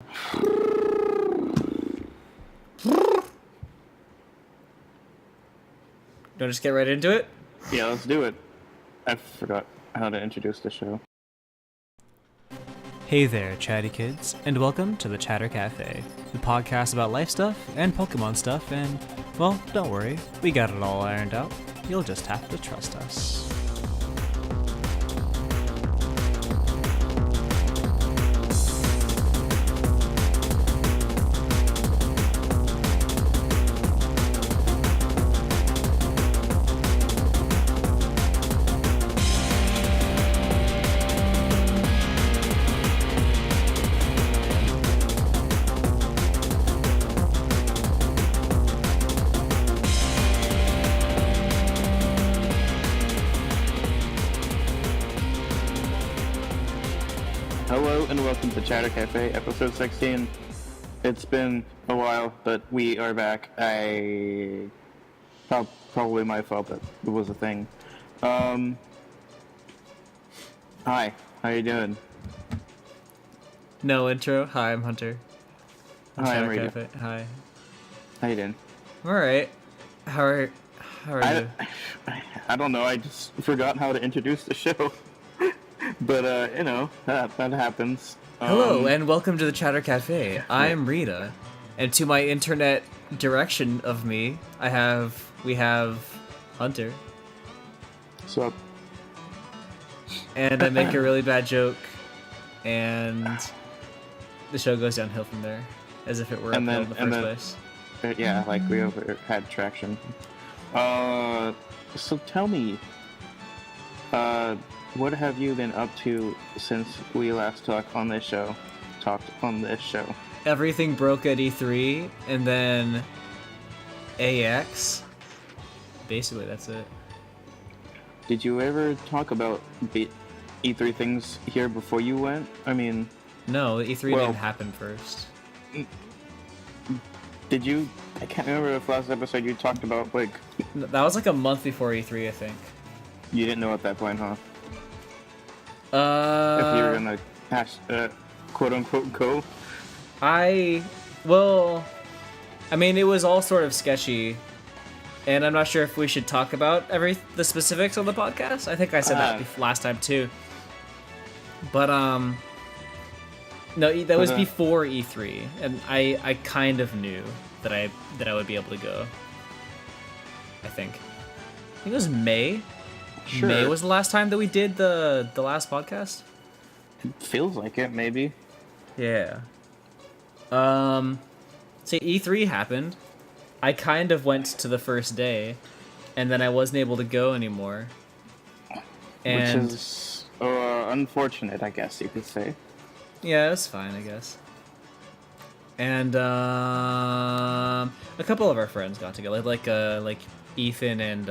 Do I just get right into it? Yeah, let's do it. I forgot how to introduce the show. Hey there, chatty kids, and welcome to the Chatter Café, the podcast about life stuff and Pokemon stuff, and, well, don't worry, we got it all ironed out. You'll just have to trust us. Hello and welcome to Chatter Cafe, episode 16. It's been a while, but we are back. Probably my fault that it was a thing. Hi, how you doing? No intro. Hi, I'm Hunter. Hi, I'm Rita. Cafe. Hi. How you doing? I'm alright. How are you? I don't know, I just forgot how to introduce the show. But, that happens. Hello, and welcome to the Chatter Cafe. I'm Rita, and to my internet direction of me, we have Hunter. What's up? And I make a really bad joke, and the show goes downhill from there, as if it were uphill in the first place. Yeah, like we had traction. So tell me, what have you been up to since we last talked on this show? Everything broke at E3, and then AX. Basically, that's it. Did you ever talk about the E3 things here before you went? I mean... No, E3 didn't happen first. Did you... I can't remember if last episode you talked about, like... That was like a month before E3, I think. You didn't know at that point, huh? If you were gonna quote-unquote go? I mean, it was all sort of sketchy, and I'm not sure if we should talk about the specifics on the podcast. I think I said that last time too. But no, that was before E3, and I kind of knew that I would be able to go. I think it was May. Sure. May was the last time that we did the last podcast? It feels like it, maybe. Yeah. So E3 happened. I kind of went to the first day, and then I wasn't able to go anymore. And which is unfortunate, I guess you could say. Yeah, it was fine, I guess. And a couple of our friends got to go, like Ethan and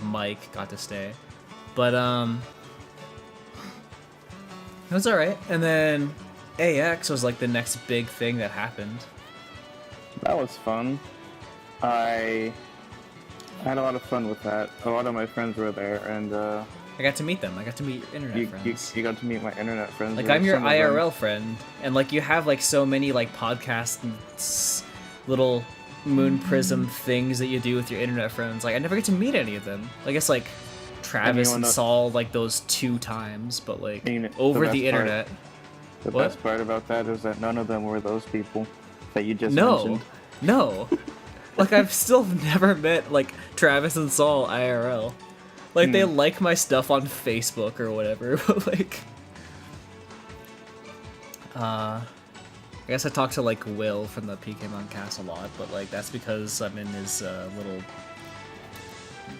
Mike got to stay, but it was all right. And then AX was like the next big thing that happened. That was fun. I had a lot of fun with that. A lot of my friends were there, and I got to meet them. I got to meet your internet friends. You got to meet my internet friends. Like, I'm your IRL friend, and like you have like so many like podcast and little moon prism things that you do with your internet friends. Like, I never get to meet any of them. I guess like Travis and Saul, like those 2 times, but like over the internet. The best part about that is that none of them were those people that you just mentioned. No. Like, I've still never met like Travis and Saul IRL. Like, they like my stuff on Facebook or whatever, but like I guess I talk to like Will from the Pokemon cast a lot, but like that's because I'm in his little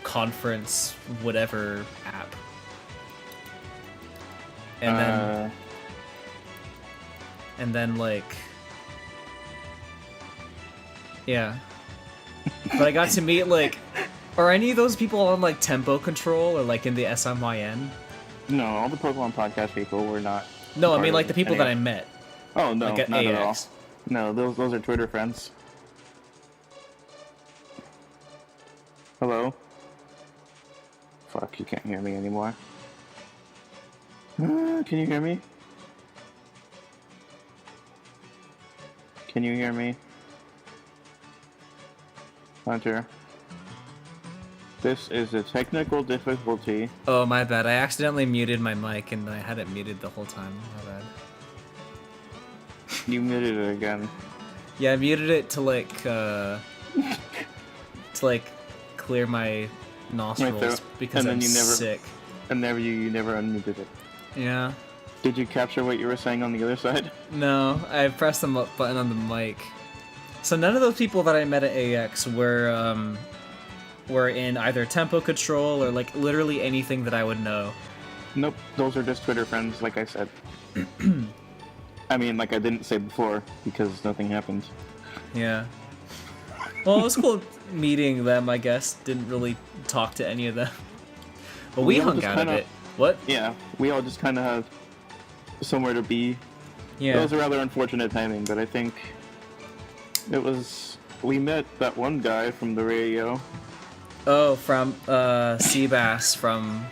conference whatever app. And then like yeah. But I got to meet like, are any of those people on like Tempo Control or like in the SMYN? No, all the Pokemon podcast people were not. No, I mean like the people that I met. Oh no, like not AX. at all. No, those are Twitter friends. Hello? Fuck, you can't hear me anymore. Can you hear me? Can you hear me? Hunter. This is a technical difficulty. Oh, my bad. I accidentally muted my mic and I had it muted the whole time. My bad. You muted it again. Yeah, I muted it to clear my nostrils because I'm sick. And you never unmuted it. Yeah. Did you capture what you were saying on the other side? No, I pressed the button on the mic. So none of those people that I met at AX were in either tempo control or like literally anything that I would know. Nope, those are just Twitter friends, like I said. I mean, like I didn't say before, because nothing happened. Yeah. Well, it was cool meeting them, I guess. Didn't really talk to any of them. But we hung out a bit. What? Yeah, we all just kind of have somewhere to be. Yeah. It was a rather unfortunate timing, but I think it was... We met that one guy from the radio. Oh, from Seabass from...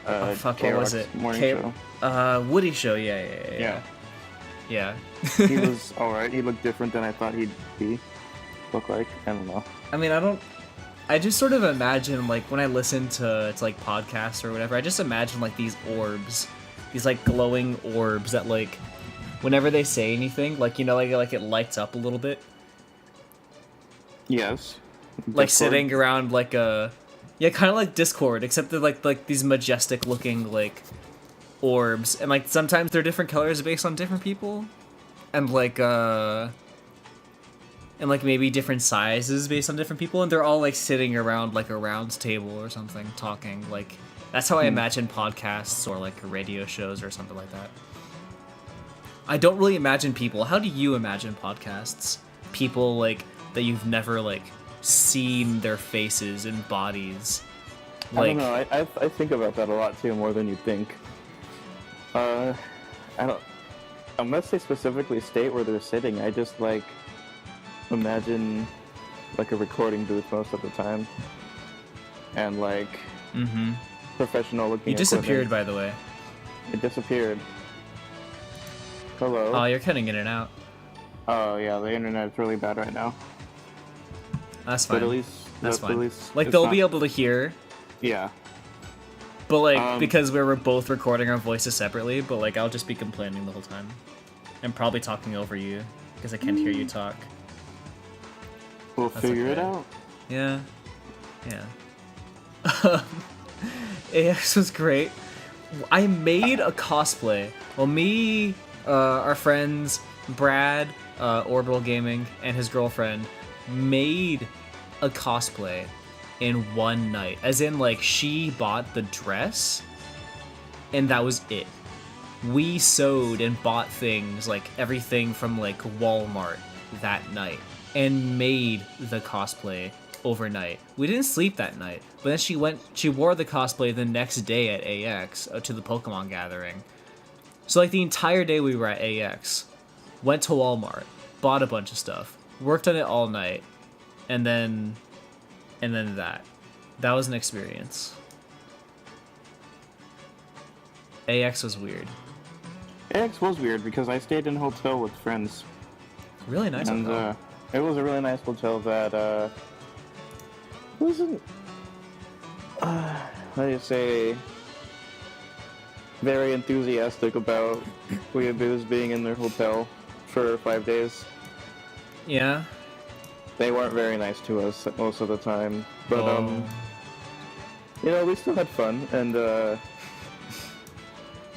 oh, fuck, what was it? Morning show. Woody Show, yeah. Yeah. He was alright. He looked different than I thought he'd look like. I don't know. I mean, I just sort of imagine, like, when I listen to like, podcasts or whatever, I just imagine, like, these orbs. These, like, glowing orbs that, like, whenever they say anything, like, you know, like it lights up a little bit. Yes. Like, sitting around, like, yeah, kind of like Discord, except they're, like these majestic-looking, like, orbs. And, like, sometimes they're different colors based on different people. And, like, maybe different sizes based on different people, and they're all, like, sitting around, like, a round table or something, talking, like... That's how I imagine podcasts or, like, radio shows or something like that. I don't really imagine people. How do you imagine podcasts? People, like, that you've never, like, seen their faces and bodies. Like, I don't know. I think about that a lot, too, more than you'd think. I don't... Unless they specifically state where they're sitting, I just, like... imagine like a recording booth most of the time, and like professional looking. You disappeared, by the way. It disappeared. Hello. Oh, you're cutting in and out. Oh yeah, the internet's really bad right now. That's fine. But at least that's fine. At least like they'll be able to hear. Yeah. But like because we're both recording our voices separately, but like I'll just be complaining the whole time, and probably talking over you because I can't hear you talk. We'll figure it out. Yeah. AX was great. I made a cosplay. Well, me, our friends, Brad, Orbital Gaming, and his girlfriend made a cosplay in one night. As in, like, she bought the dress, and that was it. We sewed and bought things, like, everything from, like, Walmart that night. And made the cosplay overnight. We didn't sleep that night, but then she wore the cosplay the next day at AX to the Pokemon gathering. So like the entire day we were at AX, went to Walmart, bought a bunch of stuff, worked on it all night, and then that was an experience. AX was weird. AX was weird because I stayed in a hotel with friends. Really nice hotel. It was a really nice hotel that, wasn't, how do you say, very enthusiastic about Weeaboos being in their hotel for 5 days. Yeah. They weren't very nice to us most of the time, but, you know, we still had fun, and,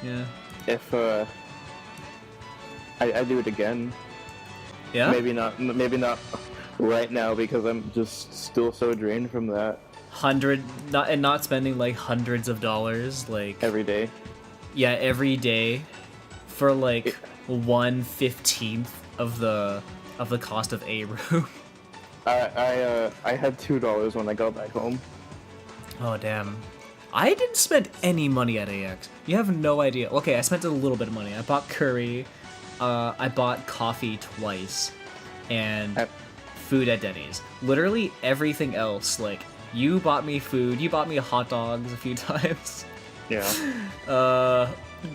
yeah. If, I do it again. Yeah? Maybe not right now because I'm just still so drained from that. Not spending like hundreds of dollars like every day. Yeah, every day for like 1/15 of the cost of a room. I had $2 when I got back home. Oh damn. I didn't spend any money at AX. You have no idea. Okay, I spent a little bit of money. I bought curry. I bought coffee twice, and food at Denny's. Literally everything else, like, you bought me food, you bought me hot dogs a few times. Yeah.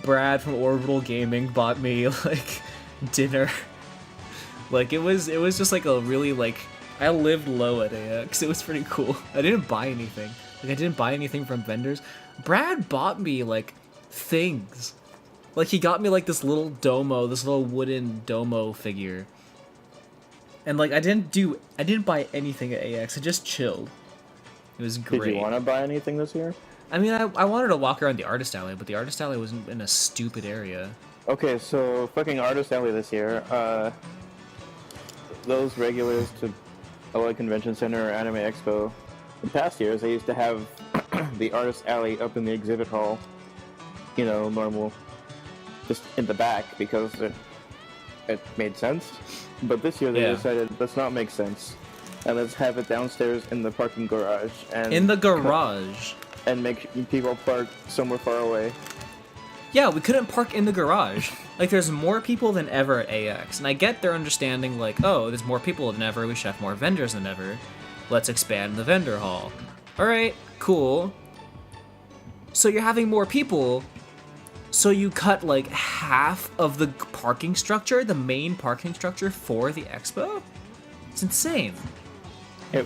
Brad from Orbital Gaming bought me, like, dinner Like it was just like a really like I lived low at AX. It was pretty cool. I didn't buy anything. Like I didn't buy anything from vendors. Brad bought me like things. Like he got me like this little wooden domo figure. And like I didn't buy anything at AX. I just chilled. It was great. Did you want to buy anything this year? I mean, I wanted to walk around the artist alley, but the artist alley was in a stupid area. Okay, so fucking artist alley this year. Those regulars to LA Convention Center or Anime Expo, in past years they used to have the artist alley up in the exhibit hall. You know, normal, just in the back because it made sense. But this year they decided let's not make sense, and let's have it downstairs in the parking garage. And in the garage. And make people park somewhere far away. Yeah, we couldn't park in the garage. Like, there's more people than ever at AX. And I get their understanding, like, oh, there's more people than ever, we should have more vendors than ever. Let's expand the vendor hall. Alright, cool. So you're having more people, so you cut, like, half of the parking structure, the main parking structure for the expo? It's insane.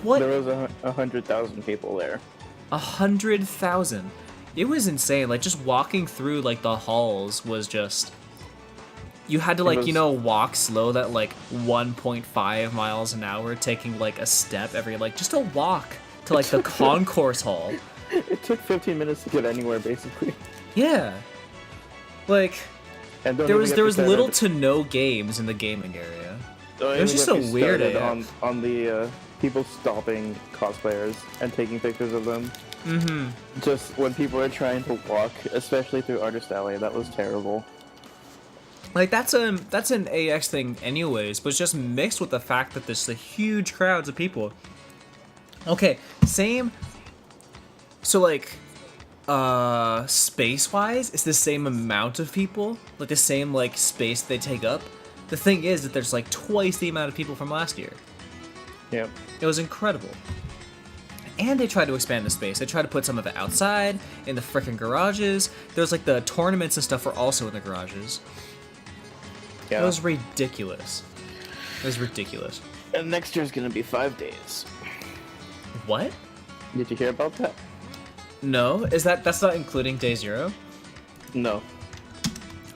What? There was 100,000 people there. 100,000. It was insane. Like, just walking through, like, the halls was just... You had to, like, walk slow that, like, 1.5 miles an hour, taking, like, a step every, like, just to walk to, like, the concourse hall. It took 15 minutes to get anywhere, basically. Yeah. Like, there was little to no games in the gaming area. It was just so weird. On the people stopping cosplayers and taking pictures of them. Mm-hmm. Just when people are trying to walk, especially through Artist Alley, that was terrible. Like, that's an AX thing anyways, but it's just mixed with the fact that there's the huge crowds of people. Okay, same. So, like, space-wise, it's the same amount of people, like the same, like, space they take up. The thing is that there's, like, twice the amount of people from last year. Yep. It was incredible. And they tried to expand the space. They tried to put some of it outside, in the frickin' garages. There's, like, the tournaments and stuff were also in the garages. Yeah. It was ridiculous. It was ridiculous. And next year's gonna be 5 days. What? Did you hear about that? No? That's not including day 0? No.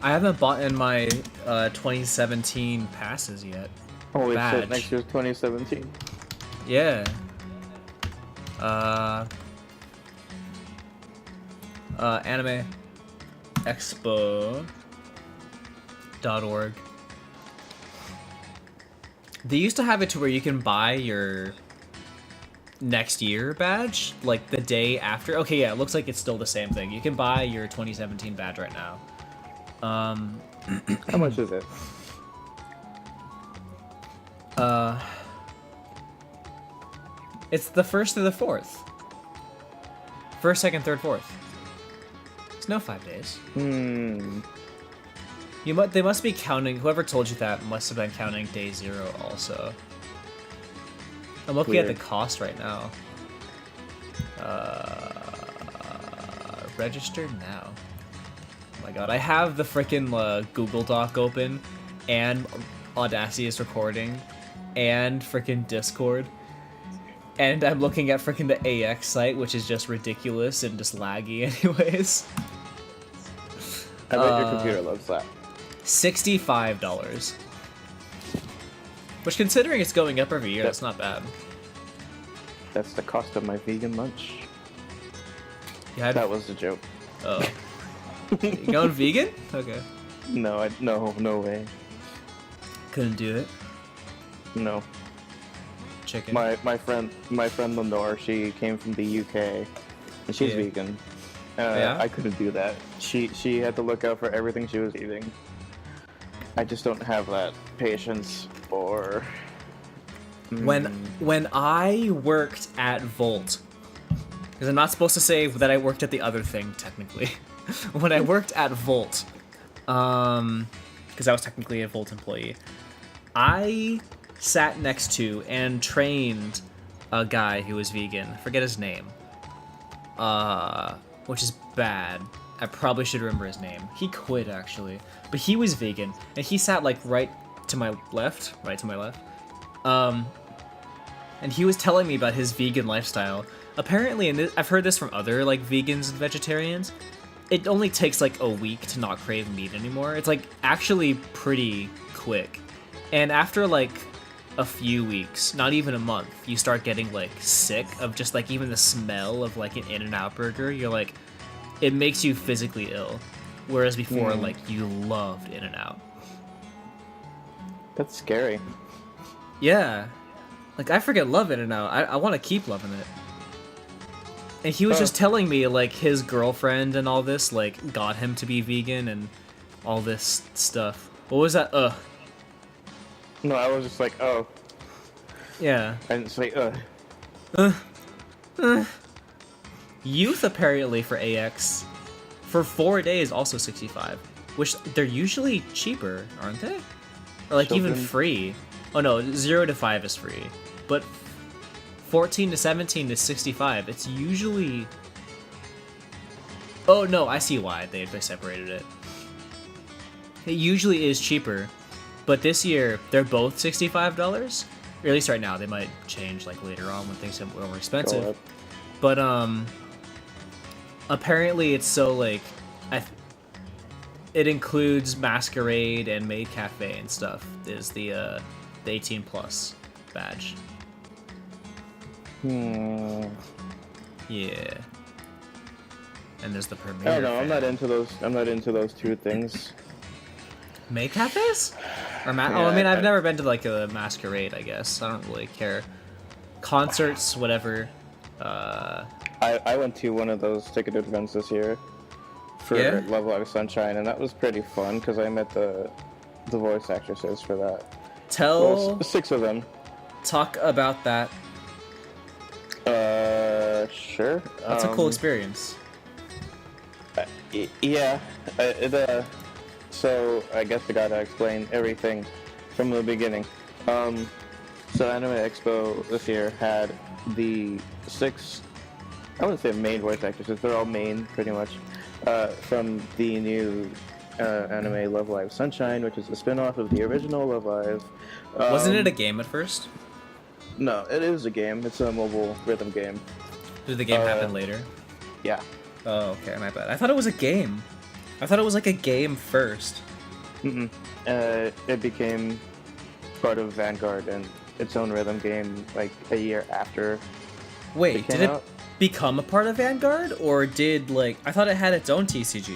I haven't bought in my 2017 passes yet. Holy Badge. shit, next year's 2017. Yeah. Anime Expo.org. They used to have it to where you can buy your next year badge, like the day after. Okay, yeah, it looks like it's still the same thing. You can buy your 2017 badge right now. How much is it? It's the 1st through the 4th. 1st, 2nd, 3rd, 4th. It's no 5 days. They must be counting. Whoever told you that must have been counting day 0 also. I'm looking at the cost right now. Register now. Oh my god, I have the frickin' Google Doc open, and Audacity is recording, and frickin' Discord. And I'm looking at frickin' the AX site, which is just ridiculous and just laggy anyways. I bet your computer loves that. $65. Which, considering it's going up every year, that's not bad. That's the cost of my vegan lunch. Yeah, that was the joke. Oh. You going vegan? Okay. No, no way. Couldn't do it. No. Chicken. My friend Lenore, she came from the UK, and she's vegan. Yeah? I couldn't do that. She had to look out for everything she was eating. I just don't have that patience for. When I worked at Volt, because I'm not supposed to say that I worked at the other thing technically. When I worked at Volt, because I was technically a Volt employee, I sat next to and trained a guy who was vegan. I forget his name. Which is bad. I probably should remember his name. He quit, actually. But he was vegan, and he sat, like, right to my left, right to my left. And he was telling me about his vegan lifestyle. Apparently, and I've heard this from other like vegans and vegetarians, it only takes like a week to not crave meat anymore. It's like actually pretty quick. And after like a few weeks, not even a month, you start getting like sick of just like even the smell of like an In-N-Out burger. You're like, it makes you physically ill. Whereas before, like, you loved In-N-Out. That's scary. Yeah. Like, I freaking love In-N-Out. I want to keep loving it. And he was just telling me, like, his girlfriend and all this, like, got him to be vegan and all this stuff. What was that? No, I was just like, oh. Yeah. I didn't say, Youth, apparently, for AX, for 4 days, also 65. Which, they're usually cheaper, aren't they? Or, like, even free. Oh, no, 0 to 5 is free. But 14 to 17 to 65, it's usually... Oh, no, I see why they separated it. It usually is cheaper, but this year, they're both $65. Or at least right now, they might change, like, later on when things get more expensive. But, apparently it's so, like, it includes Masquerade and Maid Cafe and stuff, is the 18 plus badge. Yeah. And there's the premiere. I don't know, I'm not into those two things. Maid Cafes? Or I mean, I've never been to, like, a Masquerade, I guess. I don't really care. Concerts, whatever. I went to one of those ticketed events this year for Love Live Sunshine, and that was pretty fun because I met the voice actresses for that. Well, 6 of them. Talk about that. Sure. That's a cool experience. Yeah. So I guess I gotta explain everything from the beginning. So Anime Expo this year had the 6, I wouldn't say main voice actresses, they're all main pretty much, from the new anime Love Live Sunshine, which is a spin-off of the original Love Live. Wasn't it a game at first? No, it is a game. It's a mobile rhythm game. Did the game happen later? Yeah. Oh, okay, my bad. I thought it was a game. I thought it was like a game first. It became part of Vanguard and its own rhythm game like a year after. Wait, did it become a part of Vanguard, or did like I thought it had its own TCG?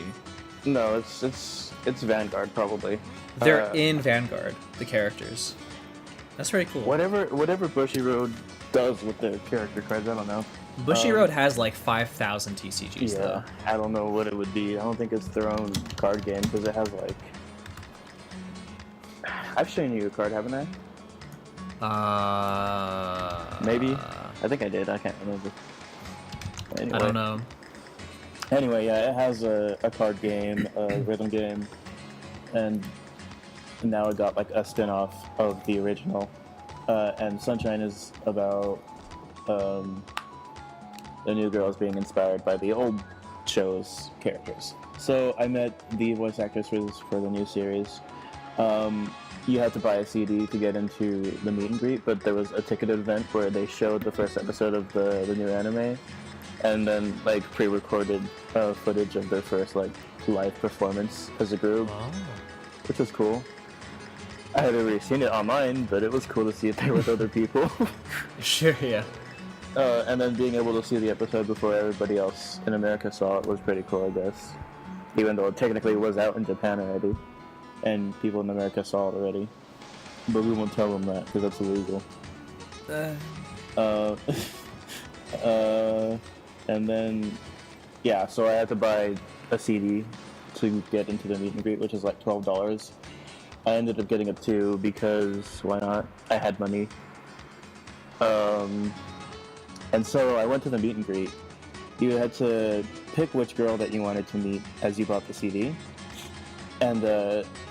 No, it's Vanguard probably. They're in Vanguard, the characters. That's very cool. Whatever Bushy Road does with their character cards, I don't know. Bushy Road has like 5,000 TCGs though. I don't know what it would be. I don't think it's their own card game because it has like. I've shown you a card, haven't I? Maybe. I think I did. I can't remember. Anyway. I don't know. Anyway, yeah, it has a card game, a rhythm game, and now it got like a spin-off of the original. And Sunshine is about the new girls being inspired by the old show's characters. So I met the voice actresses for the new series. You had to buy a CD to get into the meet and greet, but there was a ticketed event where they showed the first episode of the new anime, and then like pre-recorded footage of their first like live performance as a group, which was cool. I had already seen it online, but it was cool to see it there with other people. Sure, yeah. And then being able to see the episode before everybody else in America saw it was pretty cool, I guess. Even though it technically was out in Japan already, and people in America saw it already. But we won't tell them that, because that's illegal. And then, yeah, so I had to buy a CD to get into the meet and greet, which is like $12. I ended up getting a 2 because why not? I had money. And so I went to the meet and greet. You had to pick which girl that you wanted to meet as you bought the CD. And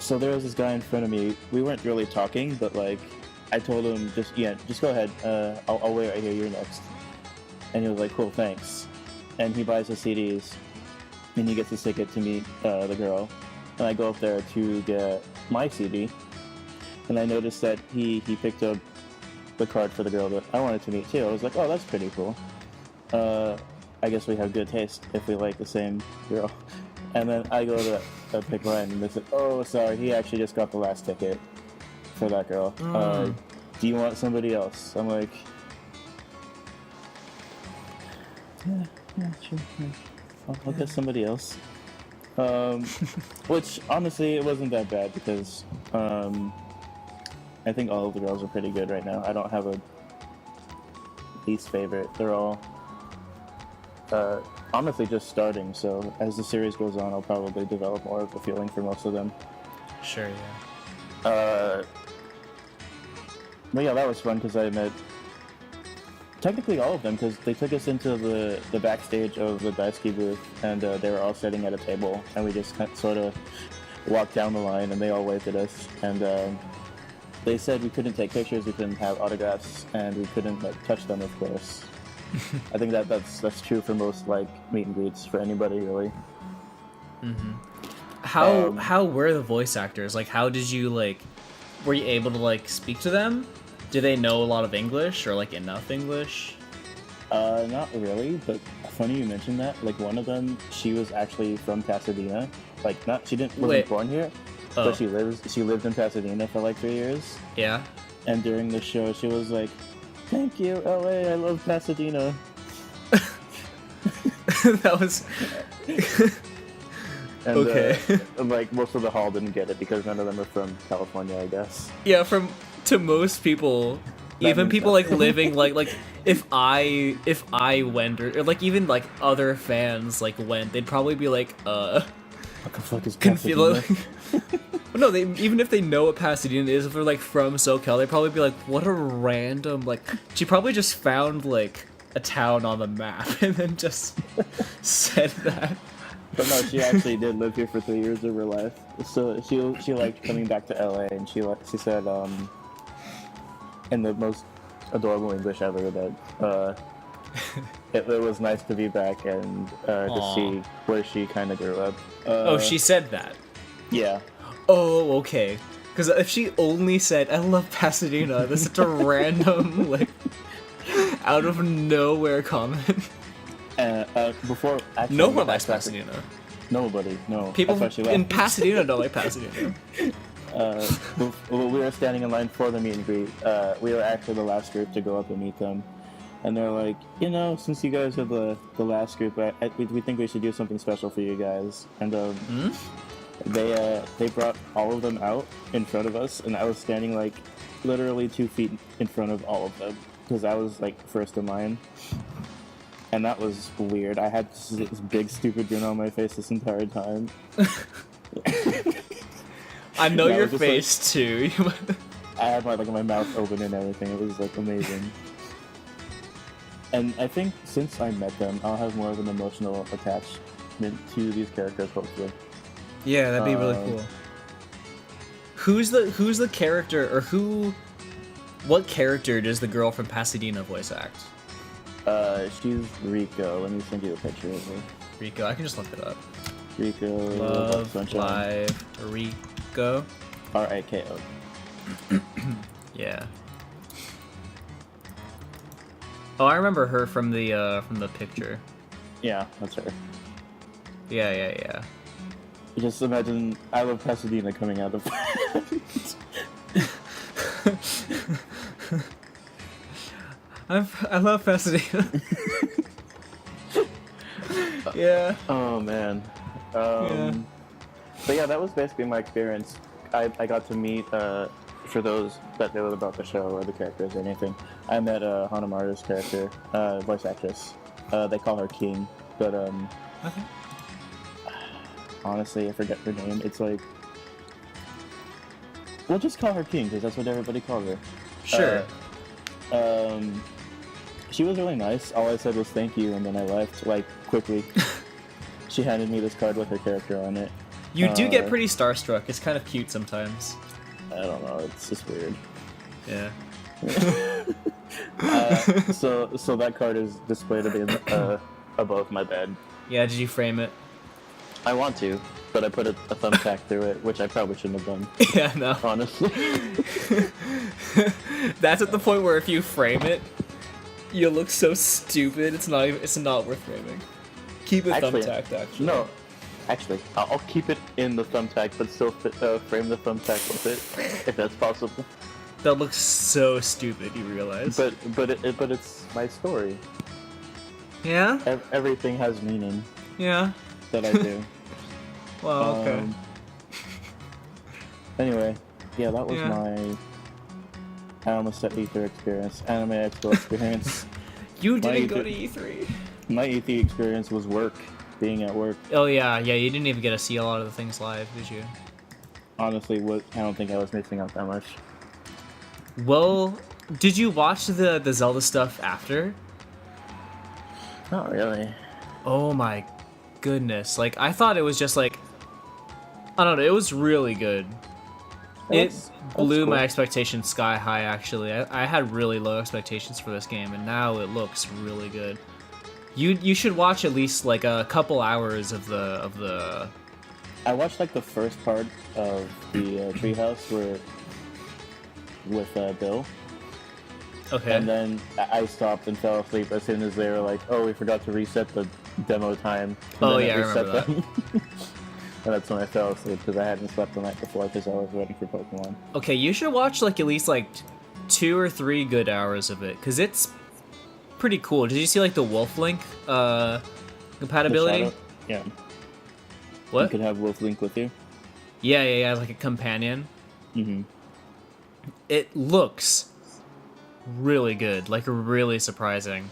so there was this guy in front of me. We weren't really talking, but like I told him, just go ahead. I'll wait right here. You're next. And he was like, cool, thanks. And he buys the CDs, and he gets his ticket to meet the girl. And I go up there to get my CD. and I noticed that he picked up the card for the girl that I wanted to meet too. I was like, oh, that's pretty cool. I guess we have good taste if we like the same girl. And then I go to pick Ryan, and they said, oh, sorry, he actually just got the last ticket for that girl. Do you want somebody else? I'm like, yeah, sure. I'll get somebody else. Which, honestly, it wasn't that bad because I think all of the girls are pretty good right now. I don't have a least favorite. They're all honestly just starting, so as the series goes on, I'll probably develop more of a feeling for most of them. Sure, yeah. But yeah, that was fun because I met technically all of them because they took us into the backstage of the Daisuke booth, and they were all sitting at a table, and we just sort of walked down the line, and they all waved at us, and they said we couldn't take pictures, we couldn't have autographs, and we couldn't like touch them, of course. I think that's true for most like meet and greets for anybody really. Mm-hmm. How were the voice actors? Like, how did you like? Were you able to like speak to them? Do they know a lot of English or like enough English? Not really, but funny you mentioned that. Like one of them, she was actually from Pasadena. Like wasn't born here, but she lived in Pasadena for like 3 years. Yeah. And during the show, she was like, "Thank you, LA. I love Pasadena." That was and, okay. Like most of the hall didn't get it because none of them are from California, I guess. Yeah, to most people, even people like living like if I went or like even like other fans like went, they'd probably be like what the fuck is Pasadena? No, even if they know what Pasadena is, if they're like from SoCal, they'd probably be like, what a random like. She probably just found like a town on the map and then just said that. But no, she actually did live here for 3 years of her life. So she liked coming back to LA, and she said in the most adorable English ever that it was nice to be back and to see where she kind of grew up. She said that. Yeah. Oh, okay. Because if she only said, I love Pasadena, that's such a random, like, out of nowhere comment. Before actually... No one likes Pasadena. Nobody, no. People in Pasadena don't like Pasadena. We were standing in line for the meet and greet. We were actually the last group to go up and meet them. And they're like, since you guys are the last group, we think we should do something special for you guys. And they brought all of them out in front of us, and I was standing like literally 2 feet in front of all of them because I was like first in line. And that was weird. I had this big stupid grin on my face this entire time. I know your face like, too. I had my mouth open and everything. It was like amazing. And I think since I met them, I'll have more of an emotional attachment to these characters, hopefully. Yeah, that'd be really cool. Who's the character, or what character does the girl from Pasadena voice act? She's Rico. Let me send you a picture of her. Rico, I can just look it up. Rico, Love Live Rico. Riko. Yeah. Oh, I remember her from the picture. Yeah, that's her. Yeah. Just imagine I Love Pasadena coming out of I love Pasadena. Yeah. Oh man. Yeah. But yeah, that was basically my experience. I got to meet for those that know about the show or the characters or anything. I met Hanamaru's character, voice actress. They call her King, but Okay. Honestly, I forget her name. It's like, we'll just call her King because that's what everybody called her. Sure. She was really nice. All I said was thank you, and then I left, like, quickly. She handed me this card with her character on it. You do get pretty starstruck. It's kind of cute sometimes. I don't know. It's just weird. Yeah. So that card is displayed above my bed. Yeah, did you frame it? I want to, but I put a thumbtack through it, which I probably shouldn't have done. Yeah, no. Honestly. That's at the point where if you frame it, you look so stupid. It's not worth framing. Keep it thumbtacked, actually. No, actually, I'll keep it in the thumbtack, but still frame the thumbtack with it, if that's possible. That looks so stupid. You realize? But it's my story. Yeah. Everything has meaning. Yeah. That I do. Well, okay. Anyway, yeah, that was my. I almost said E3 experience, Anime Expo experience. You didn't go to E3. My E3 experience was work, being at work. Oh yeah, you didn't even get to see a lot of the things live, did you? Honestly, I don't think I was missing out that much. Well, did you watch the Zelda stuff after? Not really. Oh my goodness. Like, I thought it was just like, I don't know, it was really good. It blew my expectations sky high, actually. I had really low expectations for this game, and now it looks really good. You should watch at least like a couple hours of the. I watched like the first part of the treehouse with Bill. Okay. And then I stopped and fell asleep as soon as they were like, "Oh, we forgot to reset the demo time." And oh yeah, I remember that. And that's when I fell asleep because I hadn't slept the night before because I was waiting for Pokemon. Okay, you should watch like at least like 2 or 3 good hours of it because it's pretty cool. Did you see like the Wolf Link compatibility? Yeah. What? You could have Wolf Link with you. Yeah, like a companion. Mm-hmm. It looks really good, like really surprising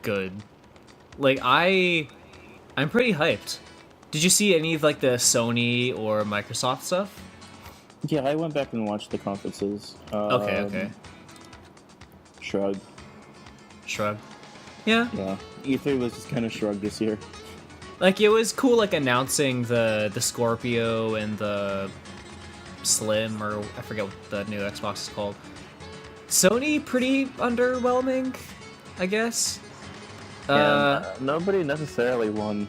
good. Like I'm pretty hyped. Did you see any of like the Sony or Microsoft stuff? Yeah, I went back and watched the conferences. Okay. Shrug. Yeah. Yeah. E3 was just kind of shrug this year. Like it was cool, like announcing the Scorpio and the Slim, or I forget what the new Xbox is called. Sony pretty underwhelming, I guess. Yeah, nobody necessarily won.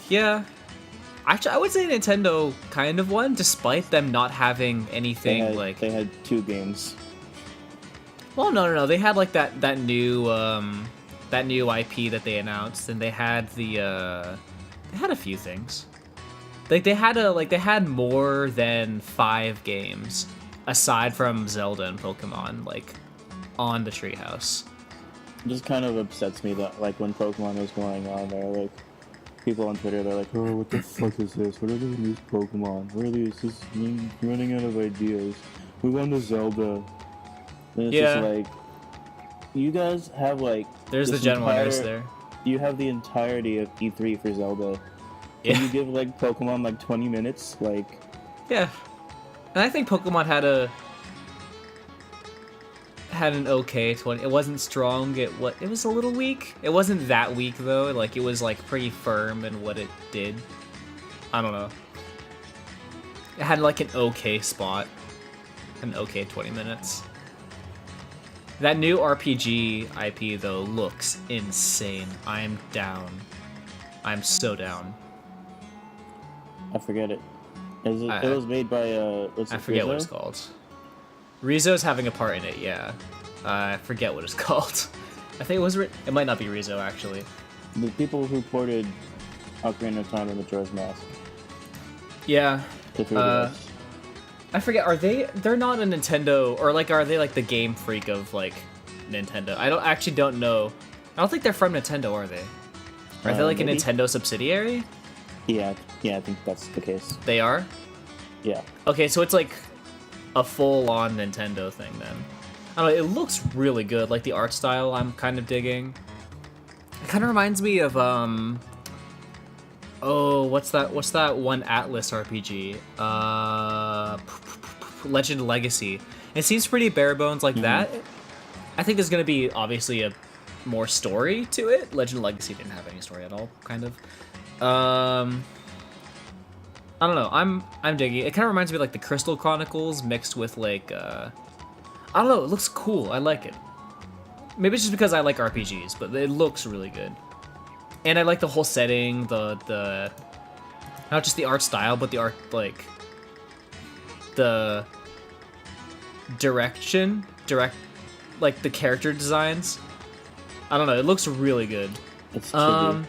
Yeah. Actually, I would say Nintendo kind of won, despite them not having anything They had 2 games. Well, no. They had like that new IP that they announced, and they had they had a few things. Like they had more than 5 games aside from Zelda and Pokemon, like on the Treehouse. It just kind of upsets me that like when Pokemon was going on there, like people on Twitter, they're like, "Oh, what the fuck is this? What are these new Pokemon? Where are these? Just running out of ideas. We won the Zelda." And it's just like, you guys have like there's the Gen 1ers there. You have the entirety of E3 for Zelda. Can you give like Pokemon like 20 minutes? Like, yeah. And I think Pokemon had an okay 20. It wasn't strong. It was a little weak. It wasn't that weak though. Like it was like pretty firm in what it did. I don't know. It had like an okay spot. An okay 20 minutes. That new RPG IP though looks insane. I'm down. I'm so down. I forget it. It was made by I forget what it's called. Rizo's having a part in it, yeah. I forget what it's called. I think it was it might not be Rizo actually. The people who ported Ocarina of Time and Majora's Mask. Yeah. I forget, they're not a Nintendo, or like are they like the Game Freak of like Nintendo? I don't know. I don't think they're from Nintendo, are they? Are they like maybe a Nintendo subsidiary? Yeah, I think that's the case. They are? Yeah. Okay, so it's like a full-on Nintendo thing then. I don't know, it looks really good. Like the art style I'm kind of digging. It kind of reminds me of what's that one Atlas RPG? Legend Legacy. It seems pretty bare bones like that. I think there's gonna be obviously a more story to it. Legend Legacy didn't have any story at all, kind of. I don't know. I'm digging it. It kind of reminds me of like the Crystal Chronicles mixed with like I don't know. It looks cool. I like it. Maybe it's just because I like RPGs, but it looks really good. And I like the whole setting, the Not just the art style, but the art, like, the like, the character designs. I don't know, it looks really good. It's chibi.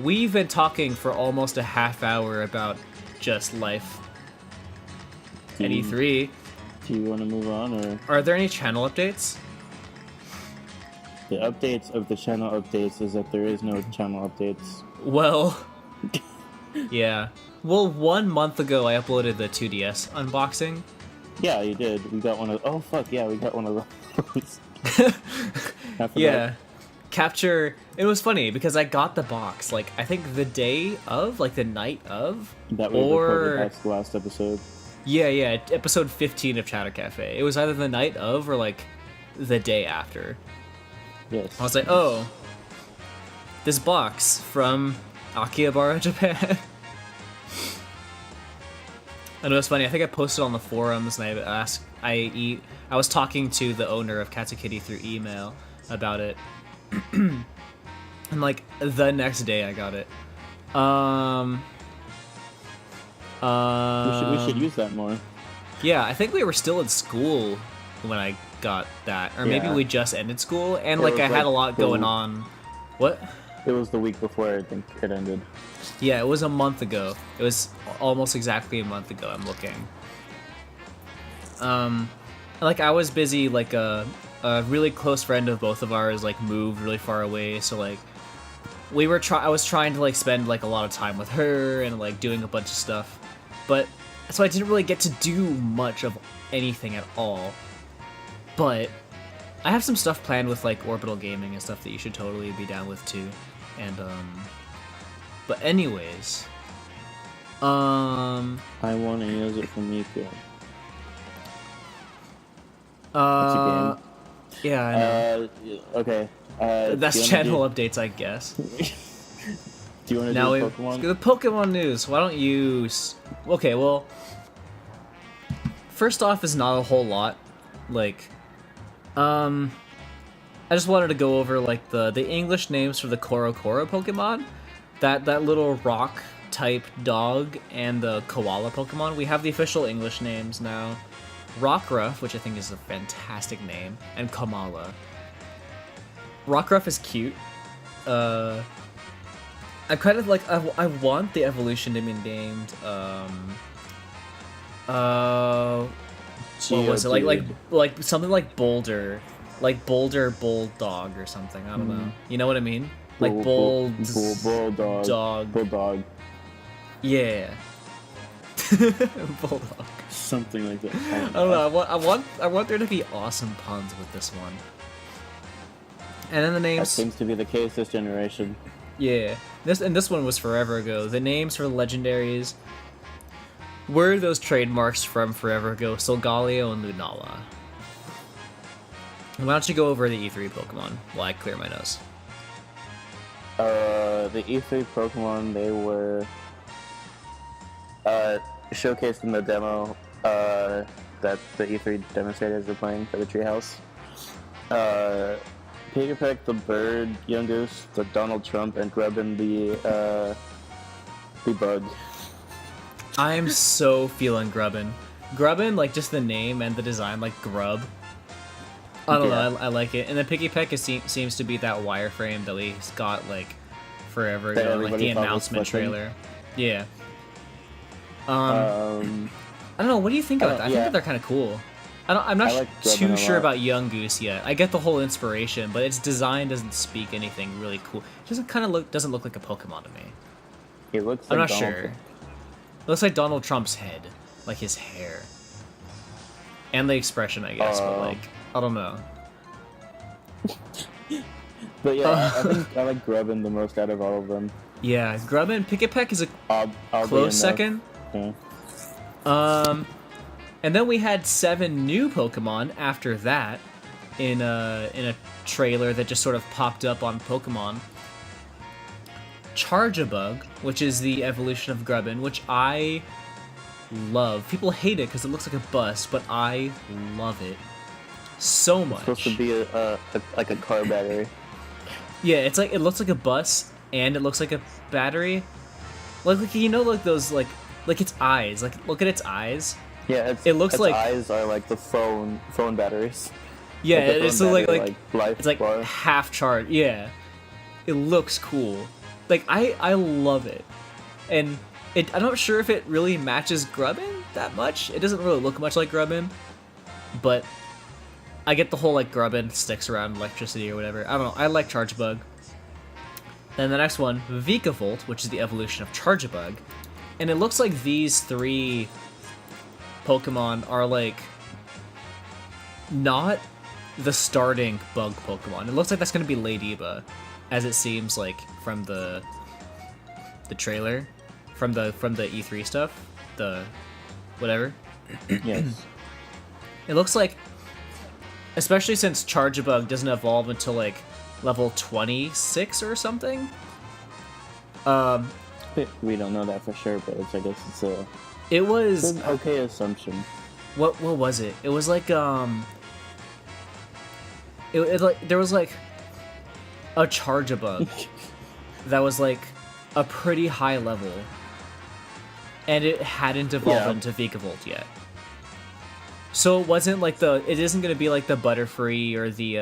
We've been talking for almost a half hour about just life at E3. Do you want to move on, or? Are there any channel updates? The updates of the channel updates is that there is no channel updates. Well, yeah. Well, 1 month ago I uploaded the 2DS unboxing. Yeah, you did. We got one of. Oh fuck yeah, we got one of those. Yeah. Capture. It was funny because I got the box like I think the day of, like the night of. That we recorded. That's the last episode. Yeah, episode 15 of Chatter Cafe. It was either the night of or like the day after. Yes. I was like, oh, this box from Akihabara, Japan. And it was funny. I think I posted on the forums, and I was talking to the owner of Katsukitty through email about it, and like the next day I got it. We should use that more. Yeah, I think we were still in school when I got that, or maybe we just ended school, and like I had a lot going on. What? It was the week before I think it ended. Yeah, it was a month ago. It was almost exactly a month ago. I'm looking. Like I was busy. Like a really close friend of both of ours like moved really far away. So like I was trying to like spend like a lot of time with her and like doing a bunch of stuff, but so I didn't really get to do much of anything at all. But I have some stuff planned with like Orbital Gaming and stuff that you should totally be down with too. And but anyways, I want to use it for Miku. yeah, I know. Okay. That's channel updates, I guess. Do you want to do Pokemon? Let's go to the Pokemon news. Why don't you? Okay, well, first off, is not a whole lot. Like, I just wanted to go over like the English names for the Koro Pokemon, that little rock type dog, and the koala Pokemon. We have the official English names now. Rockruff, which I think is a fantastic name, and Kamala. Rockruff is cute. I kind of like. I want the evolution to be named. What was it like something like Boulder, Bulldog or something. I don't know. You know what I mean? Like Bulldog. Bulldog. Yeah. Bulldog. Something like that. I don't know. I want there to be awesome puns with this one. And then the names. That seems to be the case this generation. Yeah. This one was forever ago. The names for the legendaries were those trademarks from forever ago, Solgaleo and Lunala. Why don't you go over the E3 Pokemon while I clear my nose? The E3 Pokemon, they were showcased in the demo that the E3 demonstrators were playing for the Treehouse. Pikipek, the bird, Yungoose, the Donald Trump, and Grubin, the bug. I'm so feeling Grubin. Grubin, like just the name and the design, like Grub. I don't know, I like it. And then Pikipek seems to be that wireframe that we got like forever ago, like the announcement trailer. Yeah. I don't know. What do you think about that? I think that they're kind of cool. I'm not like too sure about Yungoose yet. I get the whole inspiration, but its design doesn't speak anything really cool. It doesn't look like a Pokemon to me. It looks. I'm like not sure. It looks like Donald Trump's head, like his hair, and the expression, I guess. But like, I don't know. But yeah, I think I like Grubin the most out of all of them. Yeah, Grubin. Pikipek is a close second. Yeah. And then we had 7 new Pokemon after that in a trailer that just sort of popped up on Pokemon. Charjabug, which is the evolution of Grubin, which I love. People hate it because it looks like a bus, but I love it so much. It's supposed to be like a car battery. Yeah, it looks like a bus and it looks like a battery. like you know, like those like its eyes. Like look at its eyes. Yeah, it looks its like eyes are like the phone batteries. Yeah, like it's like life it's like bar. half charged. Yeah, it looks cool. Like I love it, and I'm not sure if it really matches Grubin that much. It doesn't really look much like Grubin, but I get the whole like Grubin sticks around electricity or whatever. I don't know. I like Charjabug. Then the next one, Vikavolt, which is the evolution of Charjabug, and it looks like these 3 Pokemon are like not the starting bug Pokemon. It looks like that's gonna be Ladybug, as it seems like from the trailer, from the E3 stuff, the whatever. Yes. It looks like, especially since Charjabug doesn't evolve until like level 26 or something. We don't know that for sure, but I guess it's It was an okay assumption. What was it? It was like it like there was like a Charjabug that was like a pretty high level, and it hadn't evolved into Vikavolt yet. So it wasn't like it isn't gonna be like the Butterfree or the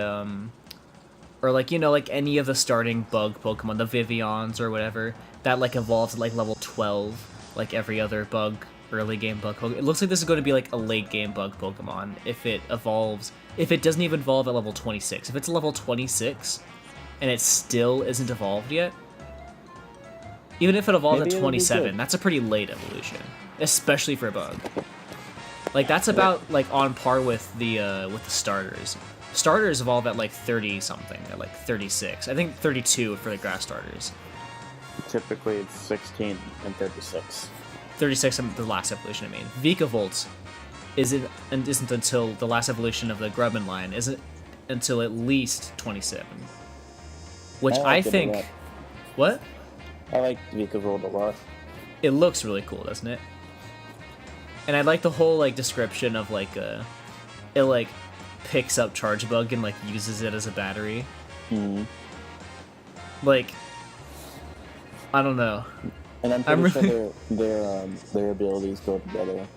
or like, you know, like any of the starting bug Pokemon, the Vivians or whatever, that like evolves at like level 12, like every other bug early game bug Pokemon. It looks like this is going to be like a late game bug Pokemon if it evolves, if it doesn't even evolve at level 26. If it's level 26 and it still isn't evolved yet, even if it evolved Maybe at 27, that's a pretty late evolution, especially for a bug. Like that's about like on par with the starters. Starters evolve at like 30 something, at like 36. I think 32 for the grass starters. Typically it's 16 and 36. 36 in the last evolution, I mean. Vikavolt isn't until the last evolution of the Grubin line, isn't until at least 27. Which I think... What? I like Vikavolt a lot. It looks really cool, doesn't it? And I like the whole like description of like it like picks up Charjabug and like uses it as a battery. Like, I don't know. And I'm pretty sure their abilities go together.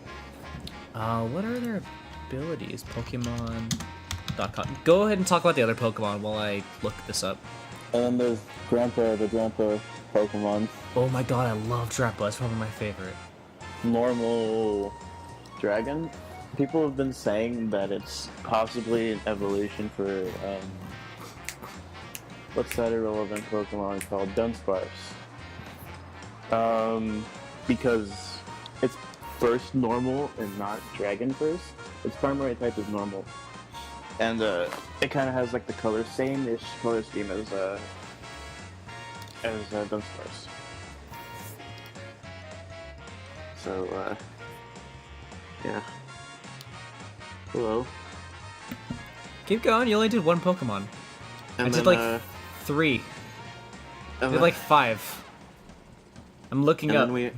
What are their abilities? Pokemon.com. Go ahead and talk about the other Pokemon while I look this up. And then there's Drampa, the Drampa Pokemon. Oh my god, I love Drampa. It's probably my favorite. Normal dragon. People have been saying that it's possibly an evolution for what's that irrelevant Pokemon called? Dunsparce. Because it's first normal and not dragon first. Its primary type is normal, and it kind of has like the same-ish color scheme as Dunsparce. So yeah. Hello. Keep going. You only did one Pokemon. And I did like 3. I did like 5. I'm looking up. And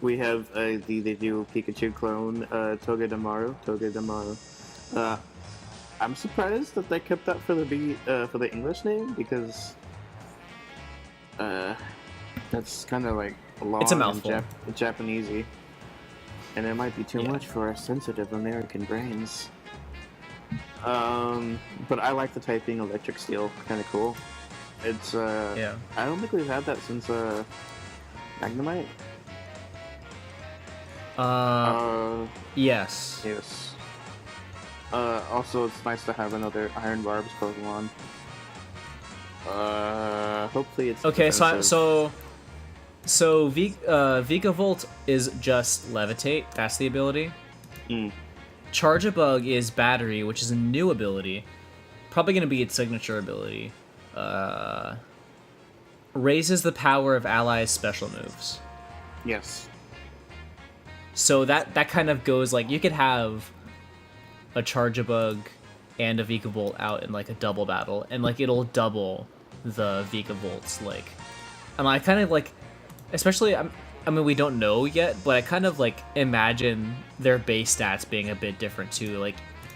we have the new Pikachu clone, Togedemaru. I'm surprised that they kept that for the English name, because that's kind of like long. It's a mouthful. And Japanesey, and it might be too much for our sensitive American brains. But I like the typing Electric Steel. Kind of cool. It's I don't think we've had that since Magnemite. Yes. Yes. Also, it's nice to have another Iron Barbs Pokemon. Hopefully it's okay. defensive. So Vikavolt is just Levitate. That's the ability. Charjabug is Battery, which is a new ability. Probably going to be its signature ability. Raises the power of allies' special moves. Yes. So that kind of goes like, you could have a Charjabug and a Vikavolt out in like a double battle, and like it'll double the Vikavolts. Like, and I kind of like, especially I mean we don't know yet, but I kind of like imagine their base stats being a bit different too. Like,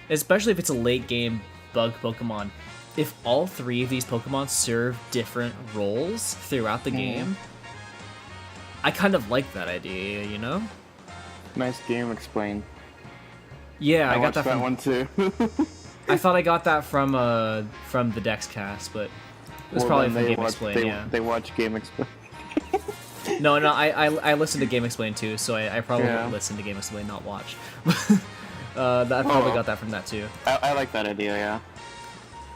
especially if it's a late game bug Pokemon, if all 3 of these Pokemon serve different roles throughout the game, I kind of like that idea, you know? Nice game explain. Yeah, I got watched that from one too. I thought I got that from the Dex cast, but it was probably from Game Explain. Yeah. They watch Game Explain. No, I listened to Game Explain too, so I probably listened to Game Explain, not watch. I probably got that from that too. I like that idea, yeah.